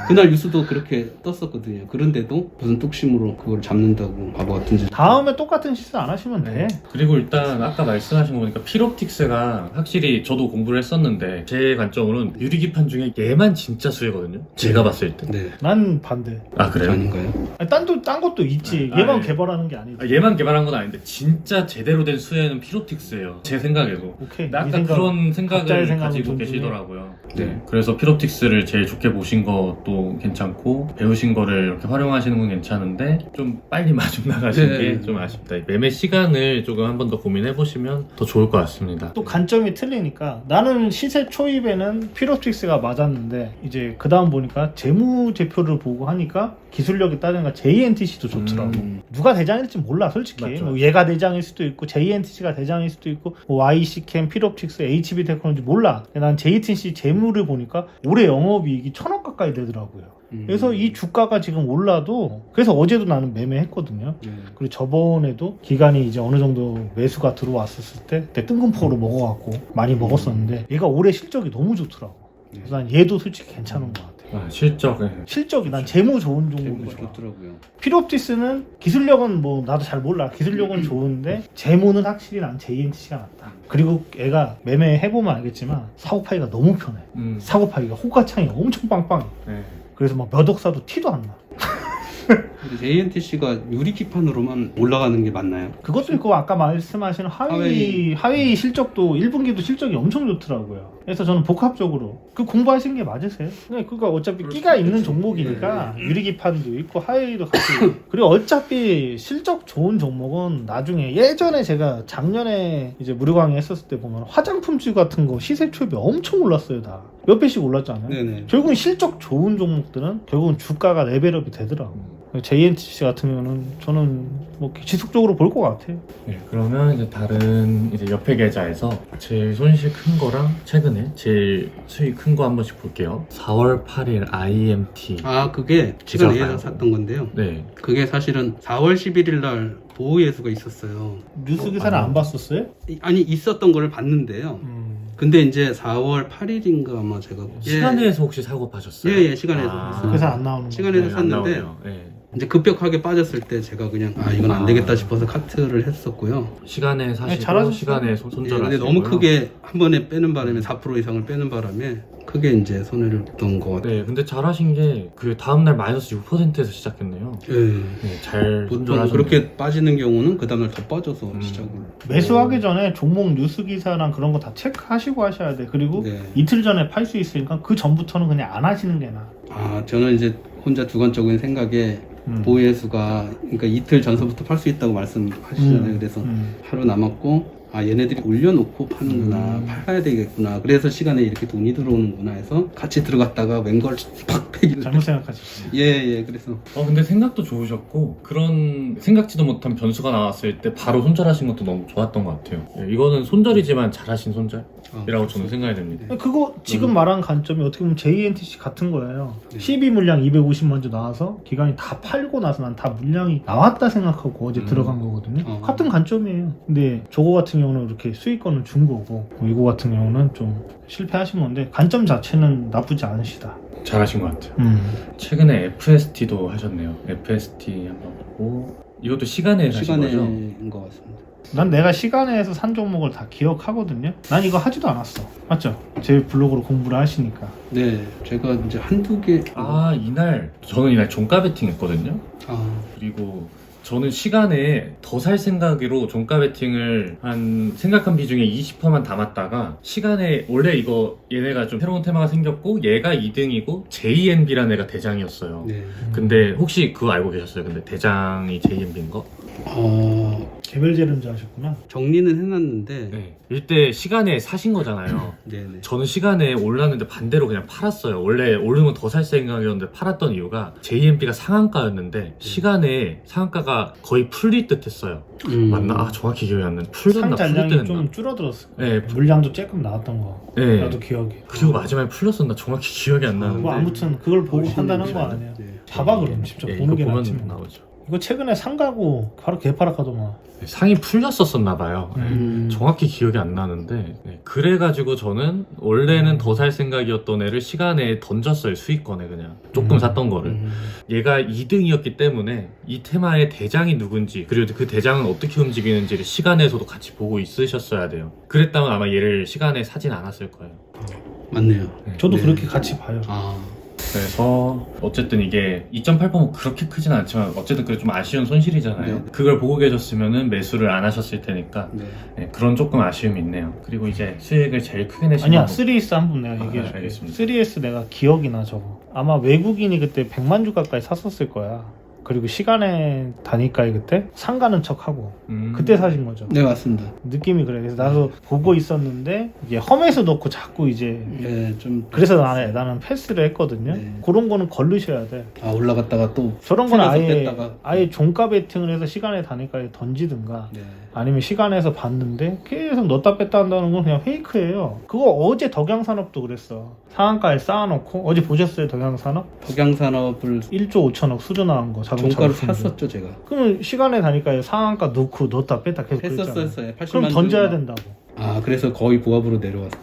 그날 뉴스도 그렇게 떴었거든요. 그런데도 무슨 뚝심으로 그걸 잡는다고 바보 같은 짓. 다음에 똑같은 시세 안 하시면 돼. 그리고 일단 아까 말씀하신 거 보니까 필옵틱스가 확실히 저도 공부를 했었는데 제 관점으로는 유리기판 중에 얘만 진짜 수혜거든요. 제가 봤을 때. 네. 난 반대. 아 그래요? 아닌가요? 아니, 딴 것도 있지. 아, 얘만 예. 개발하는 게 아니지. 아, 얘만 개발한 건 아닌데 진짜 제대로 된 수혜는 필옵틱스예요. 제 생각에도. 오케이. 근데 아까 이 생각, 그런 각자의 생각을 생각은 가지고 존중해. 계시더라고요. 네. 그래서 필옵틱스를 제일 좋게 보신 것도 괜찮고 배우신 거를 이렇게 활용하시는 건 괜찮은데 좀 빨리 마중 나가신 네. 게 좀 아쉽다. 매매 시간을 조금 한 번 더 고민해 보시면 더 좋을 것 같습니다. 또 관점이 틀리니까 나는 시세 초입에는 필옵틱스가 맞았는데 이제 그 다음 보니까 재무제표를 보고 하니까 기술력이 따지니까 JNTC도 좋더라고. 누가 대장일지 몰라 솔직히. 맞죠. 뭐 얘가 대장일 수도 있고 JNTC가 대장일 수도 있고 뭐 YC캠, 필옵틱스, HB 테크놀로지 몰라. 난 JTC 재무를 보니까 올해 영업이익이 1,000억 가까이 되더라고요. 그래서 이 주가가 지금 올라도, 그래서 어제도 나는 매매했거든요. 그리고 저번에도 기간이 이제 어느 정도 매수가 들어왔었을 때 그때 뜬금포로 먹어갖고 많이 먹었었는데 얘가 올해 실적이 너무 좋더라고. 그래서 난 얘도 솔직히 괜찮은 것 같아. 실적에 실적이 난 재무 좋은 재무 종목이 좋아. 좋더라고요. 필옵틱스는 기술력은 뭐 나도 잘 몰라. 기술력은 좋은데 재무는 확실히 난 JNTC가 낫다. 그리고 얘가 매매해보면 알겠지만 사고 파기가 너무 편해. 사고 파기가 호가창이 엄청 빵빵해. 네. 그래서 막 몇 억 사도 티도 안 나. 근데 JNTC가 유리기판으로만 올라가는 게 맞나요? 그것도 있고 아까 말씀하신 하웨이 실적도 1분기도 실적이 엄청 좋더라고요. 그래서 저는 복합적으로 그 공부하신 게 맞으세요? 그러니까 어차피 끼가 있는 종목이니까 유리기판도 있고 하웨이도 같이 그리고 어차피 실적 좋은 종목은 나중에 예전에 제가 작년에 이제 무료강의 했었을 때 보면 화장품주 같은 거 시세 초입이 엄청 올랐어요. 다 몇 배씩 올랐잖아요. 네네. 결국은 실적 좋은 종목들은 결국은 주가가 레벨업이 되더라고. JNTC 같은 경우는 저는 뭐 지속적으로 볼 것 같아요. 네, 그러면 이제 다른 이제 옆에 계좌에서 제일 손실 큰 거랑 최근에 제일 수익 큰 거 한 번씩 볼게요. 4월 8일 IMT. 아, 그게 시간 기사가요. A에서 샀던 건데요. 네. 그게 사실은 4월 11일 날 보호예수가 있었어요. 뉴스 기사는 안 봤었어요? 아니, 있었던 거를 봤는데요. 근데 이제 4월 8일인가 아마 제가 시간에서 혹시 사고 파셨어요? 예, 시간에서 아, 샀어요. 그래서 안 나오는 거. 시간에서 안 샀는데 나오네요. 네. 이제 급격하게 빠졌을 때 제가 그냥 이건 안 되겠다 싶어서 카트를 했었고요. 시간에 사시고 잘하셨어요. 시간에 예, 손절하시고. 근데 너무 크게 한 번에 빼는 바람에 4% 이상을 빼는 바람에 크게 이제 손해를 봤던 것 같아요. 네, 근데 잘하신 게 그 다음날 마이너스 6%에서 시작했네요. 예. 네, 잘 보통 손절하셨네요. 그렇게 빠지는 경우는 그 다음날 더 빠져서 시작을. 매수하기 전에 종목 뉴스 기사랑 그런 거 다 체크하시고 하셔야 돼. 그리고 네. 이틀 전에 팔 수 있으니까 그 전부터는 그냥 안 하시는 게 나아. 아, 저는 이제 혼자 주관적인 생각에 보혜수가 그러니까 이틀 전서부터 팔 수 있다고 말씀하시잖아요. 그래서 하루 남았고 얘네들이 올려놓고 파는구나, 팔아야 되겠구나. 그래서 시간에 이렇게 돈이 들어오는구나 해서 같이 들어갔다가 웬걸 팍 패기를. 잘못 생각하셨어요. 예, 그래서 근데 생각도 좋으셨고 그런 생각지도 못한 변수가 나왔을 때 바로 손절하신 것도 너무 좋았던 것 같아요. 예, 이거는 손절이지만 잘하신 손절이라고 저는 생각이 됩니다. 그거 지금 말한 관점이 어떻게 보면 JNTC 같은 거예요. 네. 12 물량 250 먼저 나와서 기간이 다 팔고 나서 난 다 물량이 나왔다 생각하고 어제 들어간 거거든요. 같은 관점이에요. 근데 저거 같은 경우는 이렇게 수익권을 준 거고 이거 같은 경우는 좀 실패하신 건데 관점 자체는 나쁘지 않으시다. 잘하신 것 같아요. 최근에 FST도 하셨네요. FST 한번 보고 이것도 시간에 사신 거죠? 시간인 것 같습니다. 난 내가 시간에서 산 종목을 다 기억하거든요. 난 이거 하지도 않았어. 맞죠? 제 블로그로 공부를 하시니까. 네, 제가 이제 한두 개. 저는 이날 종가 베팅 했거든요. 아, 그리고 저는 시간에 더 살 생각으로 종가 베팅을 한 생각한 비중에 20%만 담았다가 시간에 원래 이거 얘네가 좀 새로운 테마가 생겼고 얘가 2등이고 JNB라는 애가 대장이었어요. 네. 근데 혹시 그거 알고 계셨어요? 근데 대장이 JNB인 거? 개별 재련자 하셨구나. 정리는 해놨는데. 네. 이때 시간에 사신 거잖아요. 네네. 저는 시간에 올랐는데 반대로 그냥 팔았어요. 원래 오르면 더 살 생각이었는데 팔았던 이유가 JNB가 상한가였는데 시간에 상한가가 거의 풀릴 듯 했어요. 맞나? 정확히 기억이 안 나는데 풀렸나? 상 풀릴 잔량이 듯 좀 했나? 줄어들었어. 네. 물량도 조금 나왔던 거. 네. 나도 기억이. 그리고 마지막에 풀렸었나? 정확히 기억이 안 나는데. 뭐 아무튼 그걸 보고 훨씬 판단한 거 괜찮아요. 아니에요. 네. 봐봐 그럼 직접 예, 보는 게 이거 낫지. 보면 뭐. 나오죠. 이거 최근에 상가고 바로 개파락하더만. 상이 풀렸었었나 봐요. 네. 정확히 기억이 안 나는데 그래가지고 저는 원래는 더 살 생각이었던 애를 시간에 던졌어요. 수익권에 그냥 조금 샀던 거를. 얘가 2등이었기 때문에 이 테마의 대장이 누군지 그리고 그 대장은 어떻게 움직이는지를 시간에서도 같이 보고 있으셨어야 돼요. 그랬다면 아마 얘를 시간에 사진 않았을 거예요. 맞네요. 저도 네. 그렇게 같이 봐요. 그래서 어쨌든 이게 2.8%면 그렇게 크진 않지만 어쨌든 그게 좀 아쉬운 손실이잖아요. 네. 그걸 보고 계셨으면 매수를 안 하셨을 테니까 네. 네, 그런 조금 아쉬움이 있네요. 그리고 이제 수익을 제일 크게 내신 아니야, 방법. 3S 한번 내가 아, 얘기해줄게. 알겠습니다. 3S 내가 기억이 나 저거. 아마 외국인이 그때 100만 주 가까이 샀었을 거야. 그리고 시간에 다니까에 그때 상가는 척하고 그때 사신 거죠. 네, 맞습니다. 느낌이 그래. 그래서 나도 보고 있었는데 이게 험에서 넣고 자꾸 이제 네, 좀 그래서 나는 패스를 했거든요. 네. 그런 거는 걸르셔야 돼. 올라갔다가 또 저런 건 틀어서 아예 종가 베팅을 해서 시간에 다니까에 던지든가 네. 아니면 시간에서 봤는데 계속 넣었다 뺐다 한다는 건 그냥 페이크예요. 그거 어제 덕양산업도 그랬어. 상한가에 쌓아놓고 어제 보셨어요 덕양산업? 덕양산업을 1조 5천억 수주 나온 거 자동차 종가로 부품들. 샀었죠, 제가. 그러면 시간에 다니까에 상한가 넣고 넣었다 뺐다 계속 그랬잖아요. 했었어요. 80만 그럼 던져야 주고. 된다고. 그래서 거의 보합으로 내려왔어.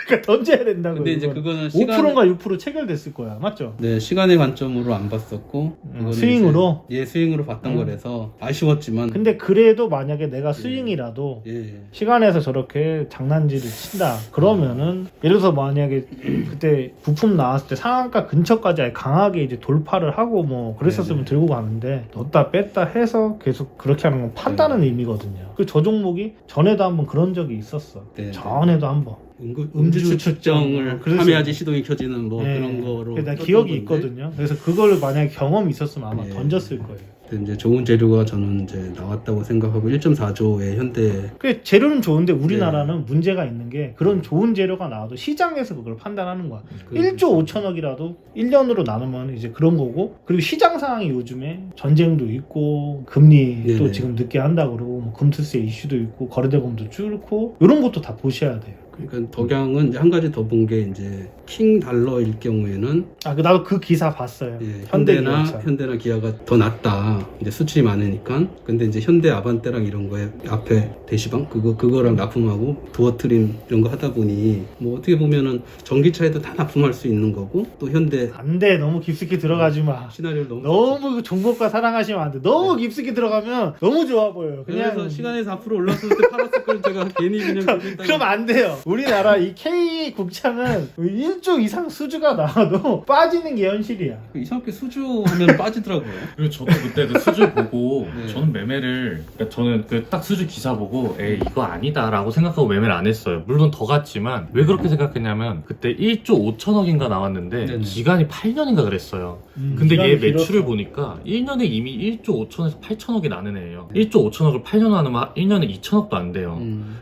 그러니까 던져야 된다고. 근데 이제 이건. 그거는 5%인가 6% 체결됐을 거야. 맞죠? 네, 시간의 관점으로 안 봤었고 그거는 스윙으로? 이제, 스윙으로 봤던 거라서 아쉬웠지만 근데 그래도 만약에 내가 스윙이라도 예. 시간에서 저렇게 장난질을 친다 그러면은 예를 들어서 만약에 그때 부품 나왔을 때 상한가 근처까지 아예 강하게 이제 돌파를 하고 뭐 그랬었으면 네네. 들고 가는데 넣었다 뺐다 해서 계속 그렇게 하는 건 판다는 의미거든요. 그 저 종목이 전에도 한번 그런 적이 있었어. 네, 전에도 한번. 음주 측정을 그래서- 하면야지 시동이 켜지는 뭐 네. 그런 거로 난 떴던 기억이 건데. 있거든요. 그래서 그걸 만약에 경험이 있었으면 아마 네. 던졌을 거예요. 근데 이제 좋은 재료가 저는 이제 나왔다고 생각하고 1.4조의 현대 그 재료는 좋은데 네. 우리나라는 문제가 있는 게 그런 좋은 재료가 나와도 시장에서 그걸 판단하는 거야. 1조 5천억이라도 1년으로 나누면 이제 그런 거고 그리고 시장 상황이 요즘에 전쟁도 있고 금리 또 네네. 지금 늦게 한다고 그러고 뭐 금투세 이슈도 있고 거래대금도 줄고 이런 것도 다 보셔야 돼요. 그러니까 덕양은 이제 한 가지 더 본 게 이제 킹 달러일 경우에는 나도 그 기사 봤어요. 예, 현대나 기아가 더 낫다. 이제 수출이 많으니까. 근데 이제 현대 아반떼랑 이런 거에 앞에 대시방 그거랑 납품하고 도어 트림 이런 거 하다 보니 뭐 어떻게 보면은 전기차에도 다 납품할 수 있는 거고 또 현대 안돼 너무 깊숙이 들어가지 마. 시나리오를 너무 그 종목과 사랑하시면 안 돼. 너무 깊숙이 들어가면 너무 좋아 보여요. 그냥 그래서 시간에서 앞으로 올랐을 때 팔았을 걸 제가 괜히 그냥 그럼 안 돼요. 우리나라 이 K 국차는 1조 이상 수주가 나와도 빠지는 게 현실이야. 이상하게 수주 하면 빠지더라고요. 그리고 저도 그때 그 수주 보고 네. 저는 매매를 그러니까 저는 그 딱 수주 기사 보고 에이 이거 아니다라고 생각하고 매매를 안 했어요. 물론 더 갔지만 왜 그렇게 생각했냐면 그때 1조 5천억인가 나왔는데 네네. 기간이 8년인가 그랬어요. 근데 얘 기간이 매출을 길었어. 보니까 1년에 이미 1조 5천에서 8천억이 나는 애예요. 1조 5천억을 8년 나누면 1년에 2천억도 안 돼요.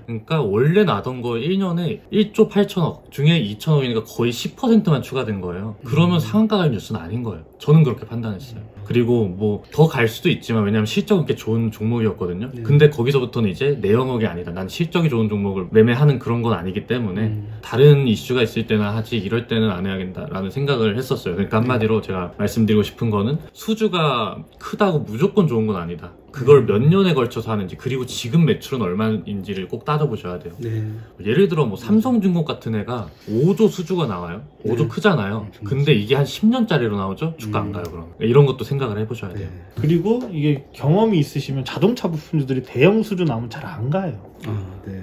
그러니까 원래 나던 거 1년에 1조 8천억 중에 2천억이니까 거의 10%만 추가된 거예요. 그러면 상한가 뉴스는 아닌 거예요. 저는 그렇게 판단했어요. 그리고 뭐 더 갈 수도 있지만 왜냐면 실적이 꽤 좋은 종목이었거든요. 네. 근데 거기서부터는 이제 내 영역이 아니다. 난 실적이 좋은 종목을 매매하는 그런 건 아니기 때문에 다른 이슈가 있을 때나 하지 이럴 때는 안 해야겠다라는 생각을 했었어요. 그러니까 한마디로 제가 말씀드리고 싶은 거는 수주가 크다고 무조건 좋은 건 아니다. 그걸 몇 년에 걸쳐서 하는지 그리고 지금 매출은 얼마인지를 꼭 따져보셔야 돼요. 네. 예를 들어 뭐 삼성중공 같은 애가 5조 수주가 나와요. 5조 네. 크잖아요. 근데 이게 한 10년짜리로 나오죠? 주가 안 가요 그럼. 이런 것도 생각을 해보셔야 돼요. 네. 그리고 이게 경험이 있으시면 자동차 부품주들이 대형 수주 나오면 잘 안 가요. 네.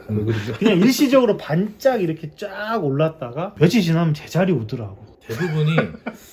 왜 그러죠? 그냥 일시적으로 반짝 이렇게 쫙 올랐다가 며칠 지나면 제자리 오더라고. 대부분이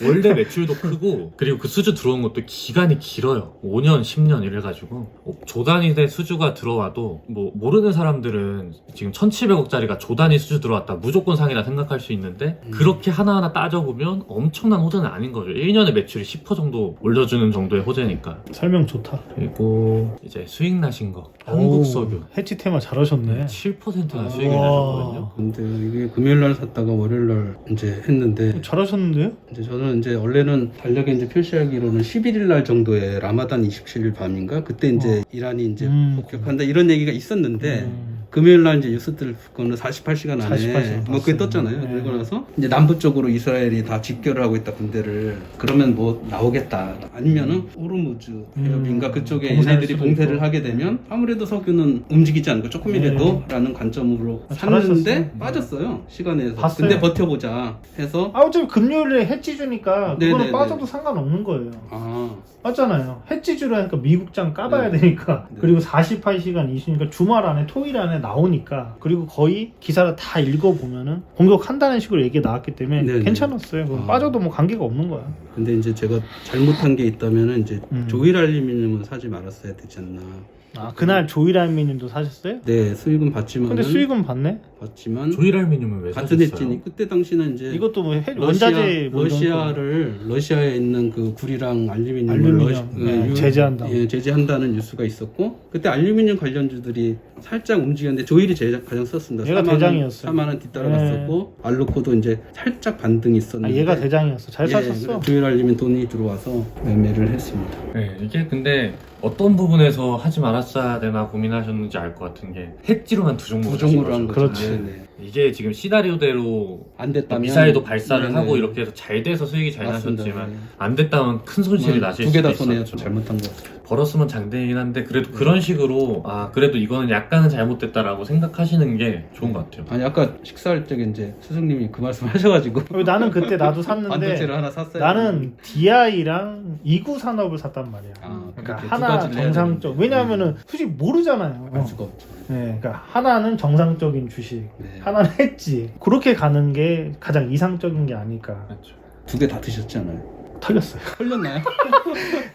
원래 매출도 크고 그리고 그 수주 들어온 것도 기간이 길어요. 5년, 10년 이래가지고 조 단위의 수주가 들어와도 뭐 모르는 사람들은 지금 1,700억짜리가 조 단위 수주 들어왔다 무조건 상이라 생각할 수 있는데 그렇게 하나하나 따져보면 엄청난 호재는 아닌 거죠. 1년에 매출이 10% 정도 올려주는 정도의 호재니까. 설명 좋다. 그리고 이제 수익 나신 거 한국석유 해치 테마 잘하셨네. 7%나 수익이 우와. 나셨거든요. 근데 이게 금요일 날 샀다가 월요일 날 이제 했는데 잘하셨는데요? 이제 저는 이제 원래는 달력에 이제 표시하기로는 11일 날 정도에 라마단 27일 밤인가 그때 이제 이란이 이제 폭격한다 이런 얘기가 있었는데 금요일 날 이제 뉴스들 거는 48시간 안에 48시간 뭐 그게 봤어요. 떴잖아요. 네. 그러고 나서 이제 남부 쪽으로 이스라엘이 다 집결을 하고 있다 군대를 그러면 뭐 나오겠다 아니면은 호르무즈 해협인가 그쪽에 봉쇄할 얘네들이 수도 봉쇄를 있고. 하게 되면 아무래도 석유는 움직이지 않고 조금이라도 라는 관점으로 샀는데 잘하셨어요. 빠졌어요 시간에서. 봤어요. 근데 버텨보자 해서 어차피 금요일에 해치 주니까 그거는 네네네. 빠져도 상관없는 거예요. 아 맞잖아요. 해치 주로 하니까 미국장 까봐야 되니까 네. 그리고 48시간 이슈니까 주말 안에 토요일 안에 나오니까 그리고 거의 기사를 다 읽어보면은 공격한다는 식으로 얘기 나왔기 때문에 네네. 괜찮았어요. 그럼 아. 빠져도 뭐 관계가 없는 거야. 근데 이제 제가 잘못한 게 있다면은 이제 조일 알루미늄은 사지 말았어야 되지 않나. 아 그날 조일알미님도 사셨어요? 네, 수익은 받지만 근데 수익은 받네? 받지만 조일알미늄은 왜 같은 사셨어요? 엣지니 그때 당시는 이제 이것도 뭐 원자재 뭐 이런 거. 러시아에 있는 그 구리랑 알루미늄을 알루미늄, 네, 제재한다고. 예, 제재한다는 뉴스가 있었고 그때 알루미늄 관련주들이 살짝 움직였는데 조일이 제일 가장 썼습니다. 얘가 대장이었어요. 4만 원 뒤따라갔었고 알루코도 이제 살짝 반등이 아 있었는데 얘가 대장이었어. 잘 사셨어. 조일 알루미늄 돈이 들어와서 매매를 했습니다. 네, 이게 근데 어떤 부분에서 하지 말았어야 되나 고민하셨는지 알 것 같은 게 해지로만 두 종목을 하신 부정으로 한 거죠. 거죠. 그렇지. 네, 네. 이게 지금 시나리오대로 안 됐다면 미사일도 발사를 네네. 하고 이렇게 해서 잘 돼서 수익이 잘 맞습니다. 나셨지만 네. 안 됐다면 큰 손실이 나실 두 개 수도 다 손해요. 있었죠. 잘못한 거 같아요. 벌었으면 장대이긴 한데 그래도 그런 식으로 아 그래도 이거는 약간은 잘못됐다라고 생각하시는 게 좋은 것 같아요. 아니 아까 식사할 적에 이제 스승님이 그 말씀 하셔가지고 나는 그때 나도 샀는데 반도체를 하나 샀어요. 나는 DI랑 이구산업을 샀단 말이야. 아, 그러니까 그렇게 두 하나 가지를 해야 정상적. 되는데. 왜냐하면은 솔직히 모르잖아요. 알 수가 없죠. 네, 그러니까 하나는 정상적인 주식, 네. 하나는 했지. 그렇게 가는 게 가장 이상적인 게 아닐까. 그렇죠. 두 개 다 드셨지 않아요? 털렸어요. 털렸나요?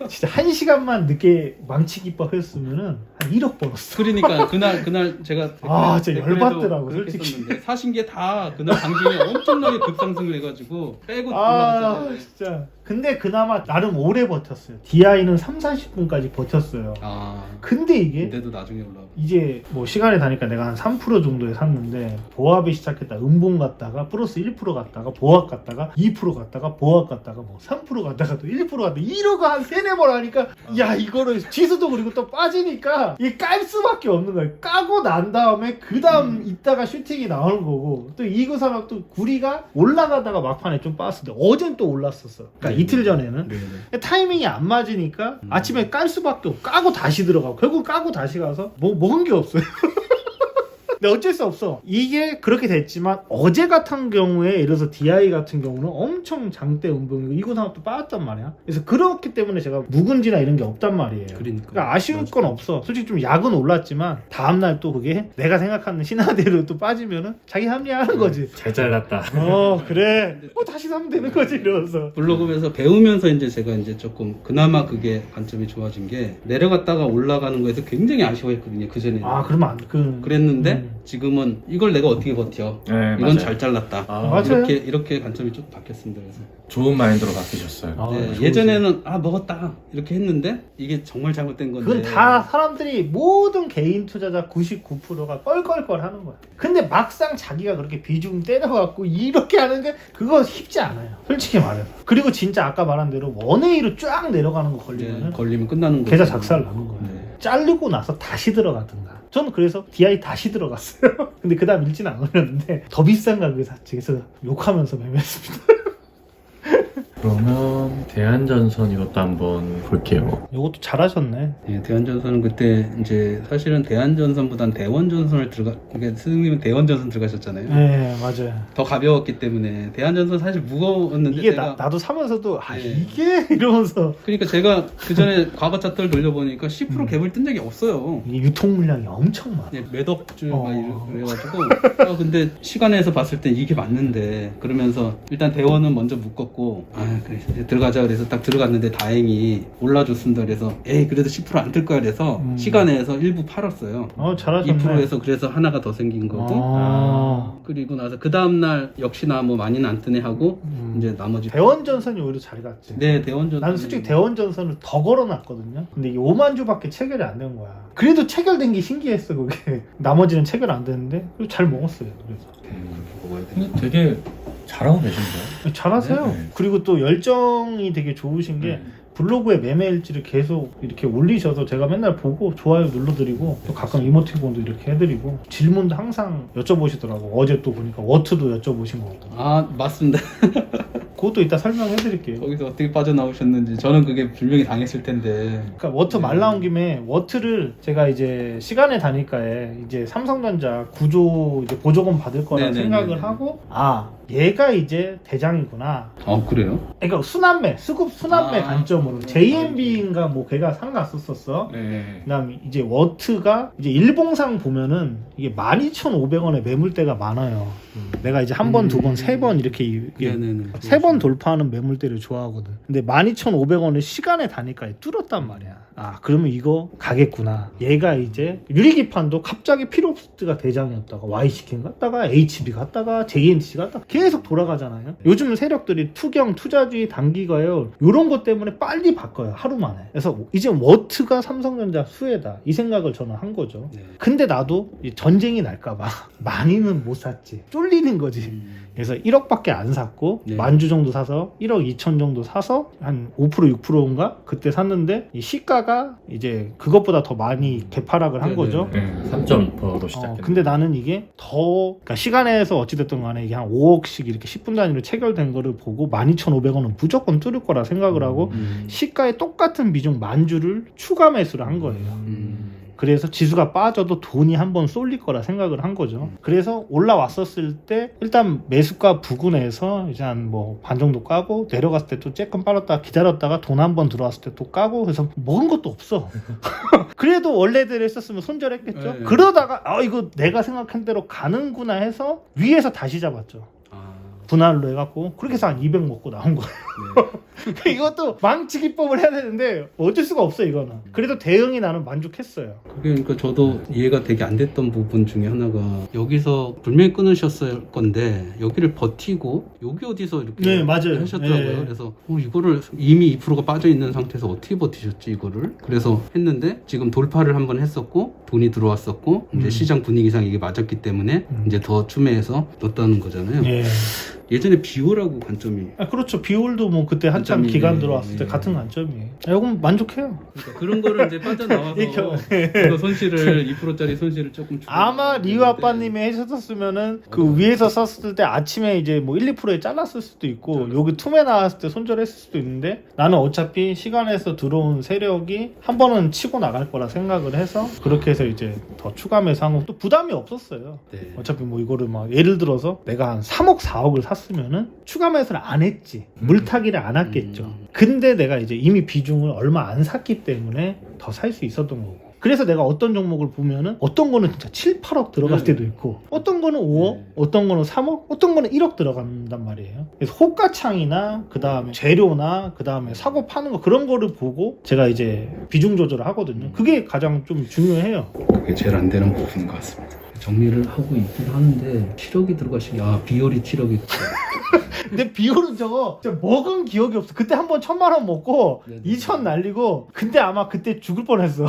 진짜 1시간만 늦게 망치기법 했으면은 한 1억 벌었어. 그러니까 그날 제가 아, 진짜 댓글에도 열받더라고, 그렇게 솔직히. 썼는데 사신 게 다 그날 당신이 엄청나게 급상승을 해가지고 빼고 아, 올라갔잖아요. 진짜. 근데 그나마 나름 오래 버텼어요. DI는 3, 40분까지 버텼어요. 아, 근데 이게 근데도 나중에 올라가. 이제 뭐 시간이 다니까 내가 한 3% 정도에 샀는데 보합이 시작했다. 음봉 갔다가 플러스 1% 갔다가 보합 갔다가 2% 갔다가 보합 갔다가 뭐 3% 갔다가 또 1% 갔다가 이러고 한 3-4번 하니까 야 이거를 지수도 그리고 또 빠지니까 이게 깔 수밖에 없는 거예요. 까고 난 다음에 그 다음 있다가 슈팅이 나오는 거고 또 이구산업 또 구리가 올라가다가 막판에 좀 빠졌는데 어젠 또 올랐었어. 그러니까 이틀 전에는 네네. 타이밍이 안 맞으니까 아침에 깔 수밖에 없고 까고 다시 들어가고 결국 까고 다시 가서 뭐 먹은 게 없어요. 근데 어쩔 수 없어. 이게 그렇게 됐지만 어제 같은 경우에 예를 들어서 DI 같은 경우는 엄청 장대 운동이고 이구산업도 빠졌단 말이야. 그래서 그렇기 때문에 제가 묵은지나 이런 게 없단 말이에요. 그러니까 아쉬울 건 없어. 솔직히 좀 약은 올랐지만 다음날 또 그게 내가 생각하는 신화대로 또 빠지면은 자기 합리화하는 거지. 잘 잘랐다. 그래. 다시 사면 되는 거지 이러면서. 블로그에서 배우면서 이제 제가 이제 조금 그나마 그게 관점이 좋아진 게 내려갔다가 올라가는 거에서 굉장히 아쉬워했거든요. 그 전에. 아 그러면 안 그랬는데 지금은 이걸 내가 어떻게 버텨? 네, 이건 맞아요. 잘 잘랐다. 아, 맞아요. 이렇게 관점이 좀 바뀌었습니다. 그래서 좋은 마인드로 바뀌셨어요. 아, 네, 좋으세요. 예전에는 먹었다 이렇게 했는데 이게 정말 잘못된 건데. 그건 다 사람들이 모든 개인 투자자 99%가 껄껄껄 하는 거야. 근데 막상 자기가 그렇게 비중 때려갖고 이렇게 하는 게 그거 쉽지 않아요. 솔직히 말해서. 그리고 진짜 아까 말한 대로 원웨이로 쫙 내려가는 거 걸리면은 걸리면 끝나는 거죠. 계좌 작살 나는 거야. 네. 자르고 나서 다시 들어가든가. 저는 그래서 DI 다시 들어갔어요. 근데 그 다음 일지는 안 올렸는데 더 비싼 가격에 샀지. 그래서 욕하면서 매매했습니다. 그러면 대한전선 이것도 한번 볼게요. 이것도 잘하셨네. 예, 대한전선은 그때 이제 사실은 대한전선보단 대원전선을 그러니까 스승님은 대원전선 들어가셨잖아요. 네, 맞아요. 더 가벼웠기 때문에 대한전선 사실 무거웠는데 이게 제가 나도 사면서도 네. 이게 이러면서 그러니까 제가 그 전에 과거 차트를 돌려보니까 10% 갭을 뜬 적이 없어요. 이 유통 물량이 엄청 많아. 예, 매덕줄 어. 막 이래가지고 근데 시간에서 봤을 때 이게 맞는데 그러면서 일단 대원은 먼저 묶었고 그래 이제 들어가자 그래서 딱 들어갔는데 다행히 올라줬습니다. 그래서 그래도 10% 안 뜰 거야 그래서 시간에서 일부 팔았어요. 잘하셨네. 2%에서 그래서 하나가 더 생긴 거고 그리고 나서 그 다음날 역시나 뭐 많이는 안 뜨네 하고 이제 나머지 대원전선이 오히려 잘 갔지. 네 대원전선 나는 솔직히 대원전선을 더 걸어놨거든요. 근데 이게 5만 주밖에 체결이 안 된 거야. 그래도 체결된 게 신기했어 그게. 나머지는 체결 안 됐는데 잘 먹었어요. 그래서 먹어야 돼. 근데 되게 잘하고 계신데요? 잘하세요. 네. 그리고 또 열정이 되게 좋으신 게 블로그에 매매 일지를 계속 이렇게 올리셔서 제가 맨날 보고 좋아요 눌러드리고 또 가끔 이모티콘도 이렇게 해드리고 질문도 항상 여쭤보시더라고. 어제 또 보니까 워트도 여쭤보신 거고. 맞습니다. 그것도 이따 설명해드릴게요. 거기서 어떻게 빠져나오셨는지 저는 그게 분명히 당했을 텐데 그러니까 워트 말 나온 김에 워트를 제가 이제 시간에 다니까에 이제 삼성전자 구조 이제 보조금 받을 거라 네네네네. 생각을 하고 얘가 이제 대장이구나. 그래요? 그러니까 순환매 수급 순환매 아. 관점으로 JMB인가 뭐 걔가 상 갔었었어. 네. 그다음 이제 워트가 이제 일봉상 보면은 이게 12,500원에 매물대가 많아요. 내가 이제 한 번, 두 번, 세 번 이렇게 네네네. 세 번 10원 돌파하는 매물대를 좋아하거든. 근데 12,500원을 시간에 다니까 뚫었단 말이야. 아, 그러면 이거 가겠구나. 얘가 이제 유리기판도 갑자기 필요옵스가 대장이었다가 YCK 갔다가 HB 갔다가 JNTC 갔다가 계속 돌아가잖아요. 요즘 세력들이 투경, 투자주의, 단기가요, 이런 것 때문에 빨리 바꿔요, 하루 만에. 그래서 이제 워트가 삼성전자 수혜다, 이 생각을 저는 한 거죠. 네. 근데 나도 이 전쟁이 날까봐 많이는 못 샀지. 쫄리는 거지. 그래서 1억밖에 안 샀고 네. 만주 정도 사서 1억 2천 정도 사서 한 5% 6%인가 그때 샀는데 이 시가가 이제 그것보다 더 많이 개파락을 한 네, 거죠. 네, 네, 3.2%로 시작했는데 근데 나는 이게 더 그러니까 시간에서 어찌됐든 간에 이게 한 5억씩 이렇게 10분 단위로 체결된 거를 보고 12,500원은 무조건 뚫을 거라 생각을 하고 시가에 똑같은 비중 만주를 추가 매수를 한 거예요. 그래서 지수가 빠져도 돈이 한번 쏠릴 거라 생각을 한 거죠. 그래서 올라왔었을 때 일단 매수가 부근에서 이제 한 뭐 반 정도 까고 내려갔을 때 또 쬐끔 빨았다가 기다렸다가 돈 한번 들어왔을 때 또 까고 그래서 먹은 것도 없어. 그래도 원래대로 했었으면 손절했겠죠. 네. 그러다가 아 이거 내가 생각한 대로 가는구나 해서 위에서 다시 잡았죠. 분할로 해갖고 그렇게 해서 한 200 먹고 나온 거예요. 네. 이것도 망치기법을 해야 되는데 어쩔 수가 없어 이거는. 그래도 대응이 나는 만족했어요. 그러니까 저도 이해가 되게 안 됐던 부분 중에 하나가 여기서 분명히 끊으셨을 건데 여기를 버티고 여기 어디서 이렇게 네, 맞아요. 하셨더라고요. 네. 그래서 이거를 이미 2%가 빠져 있는 상태에서 어떻게 버티셨지 이거를. 그래서 했는데 지금 돌파를 한번 했었고 돈이 들어왔었고 이제 시장 분위기상 이게 맞았기 때문에 이제 더 추매해서 넣었다는 거잖아요. 예. 예전에 비오라고 관점이 아, 그렇죠. 비올도 뭐 그때 한참 관점이, 기간 네, 들어왔을 때 네. 같은 관점이에요. 이건 만족해요. 그러니까 그런 거를 이제 빠져나와서 이거 손실을 2%짜리 손실을 조금 줄여야 아마 리우 되는데. 아빠님이 해주셨으면은 그 위에서 썼을 때 아침에 이제 뭐 1, 2%에 잘랐을 수도 있고 여기 투매 나왔을 때 손절했을 수도 있는데 나는 어차피 시간에서 들어온 세력이 한 번은 치고 나갈 거라 생각을 해서 그렇게 해서 이제 더 추가 매수하고 또 부담이 없었어요. 네. 어차피 뭐 이거를 막 예를 들어서 내가 한 3억 4억을 샀으면은 추가 매수를 안 했지, 물타기를 안 했겠죠. 근데 내가 이제 이미 비중을 얼마 안 샀기 때문에 더 살 수 있었던 거고. 그래서 내가 어떤 종목을 보면은 어떤 거는 진짜 7, 8억 들어갈 때도 있고 어떤 거는 5억, 어떤 거는 3억, 어떤 거는 1억 들어간단 말이에요. 그래서 호가창이나 그 다음에 재료나 그 다음에 사고 파는 거 그런 거를 보고 제가 이제 비중 조절을 하거든요. 그게 가장 좀 중요해요. 그게 제일 안 되는 부분인 것 같습니다. 정리를 하고 있긴 하는데 7억이 들어가시기 비율이 7억이 근데 비율은 저거 진짜 먹은 기억이 없어. 그때 한 번 1,000만 원 먹고 네네. 2,000 날리고 근데 아마 그때 죽을 뻔했어.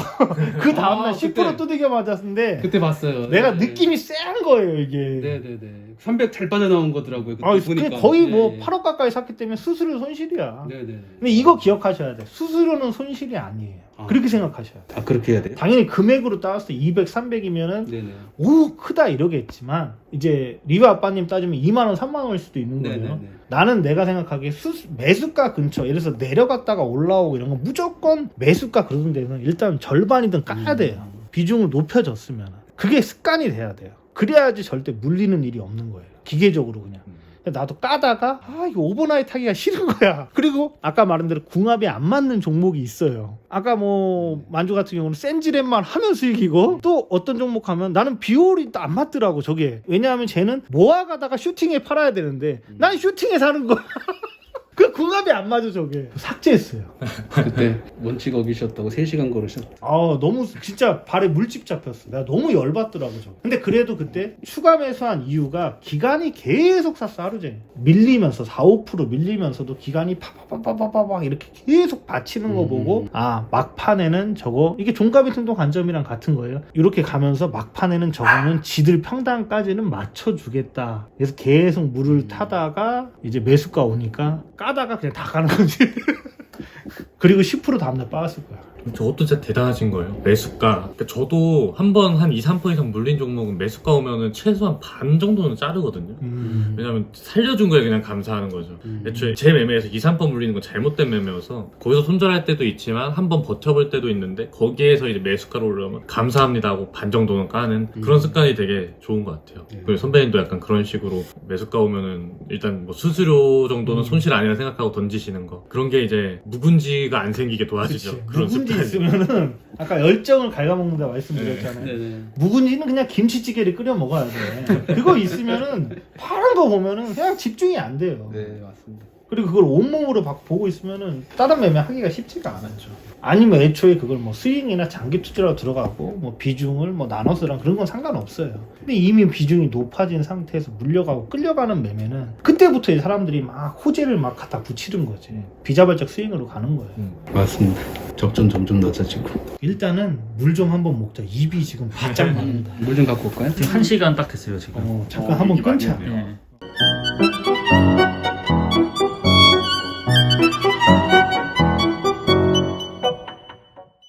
그 다음날 10% 그때. 두들겨 맞았는데 그때 봤어요. 내가 네. 느낌이 쎄한 거예요 이게. 네네네. 300 잘 빠져나온 거더라고요. 그때 아, 보니까. 거의 뭐 네. 8억 가까이 샀기 때문에 수수료 손실이야. 네네. 근데 이거 기억하셔야 돼. 수수료는 손실이 아니에요. 그렇게 생각하셔야 돼. 그렇게 해야 돼요? 당연히 금액으로 따졌을 때 200, 300이면은 네네. 오 크다 이러겠지만 이제 리브 아빠님 따지면 2만 원, 3만 원일 수도 있는 거예요. 네네네. 나는 내가 생각하기에 매수가 근처 예를 들어서 내려갔다가 올라오고 이런 거 무조건 매수가 그런 데는 일단 절반이든 까야 돼요. 비중을 높여줬으면 그게 습관이 돼야 돼요. 그래야지 절대 물리는 일이 없는 거예요. 기계적으로 그냥. 나도 까다가 이거 오버나이트 하기가 싫은 거야. 그리고 아까 말한 대로 궁합이 안 맞는 종목이 있어요. 아까 뭐 만주 같은 경우는 센지랩만 하면 수익이고 또 어떤 종목 하면 나는 비올이 또 안 맞더라고 저게. 왜냐하면 쟤는 모아가다가 슈팅에 팔아야 되는데 난 슈팅에 사는 거야. 그 궁합이 안 맞아 저게. 삭제했어요. 그때 원칙 어기셨다고 3시간 걸으셨다. 너무 진짜 발에 물집 잡혔어. 내가 너무 열받더라고 저거. 근데 그래도 그때 추가 매수한 이유가 기간이 계속 샀어 하루 종일. 밀리면서 4, 5% 밀리면서도 기간이 파파파파파파 이렇게 계속 받치는 거 보고 막판에는 저거 이게 종가비 등동 관점이랑 같은 거예요. 이렇게 가면서 막판에는 저거는 지들 평단까지는 맞춰주겠다. 그래서 계속 물을 타다가 이제 매수가 오니까 까다가 그냥 다 가는 거지. 그리고 10% 다음날 빠졌을 거야. 저것도 진짜 대단하신 거예요. 매수가. 그러니까 저도 한 번 한 2, 3% 이상 물린 종목은 매수가 오면은 최소한 반 정도는 자르거든요. 왜냐면 살려준 거에 그냥 감사하는 거죠. 애초에 제 매매에서 2, 3% 물리는 건 잘못된 매매여서 거기서 손절할 때도 있지만 한 번 버텨볼 때도 있는데 거기에서 이제 매수가로 올라오면 감사합니다 하고 반 정도는 까는 그런 습관이 되게 좋은 것 같아요. 그리고 선배님도 약간 그런 식으로 매수가 오면은 일단 뭐 수수료 정도는 손실 아니라 생각하고 던지시는 거. 그런 게 이제 묵은지가 안 생기게 도와주죠. 그치. 그런 묵은지 습관이. 있으면은 아까 열정을 갉아먹는다 말씀드렸잖아요. 네네. 묵은지는 그냥 김치찌개를 끓여 먹어야 돼. 그거 있으면은 파란 거 보면은 그냥 집중이 안 돼요. 네, 맞습니다. 그리고 그걸 온몸으로 보고 있으면은 다른 매매 하기가 쉽지가 않았죠. 아니면 애초에 그걸 뭐 스윙이나 장기 투자로 들어가고 뭐 비중을 뭐 나눠서랑 그런 건 상관없어요. 근데 이미 비중이 높아진 상태에서 물려가고 끌려가는 매매는 그때부터 이 사람들이 막 호재를 막 갖다 붙이는 거지. 비자발적 스윙으로 가는 거예요. 맞습니다. 적점 점점 낮아지고. 일단은 물 좀 한번 먹자. 입이 지금 바짝 마른다. 물 좀 갖고 올까요? 지금 1시간 딱 했어요 지금. 잠깐 한번 끊자. 네.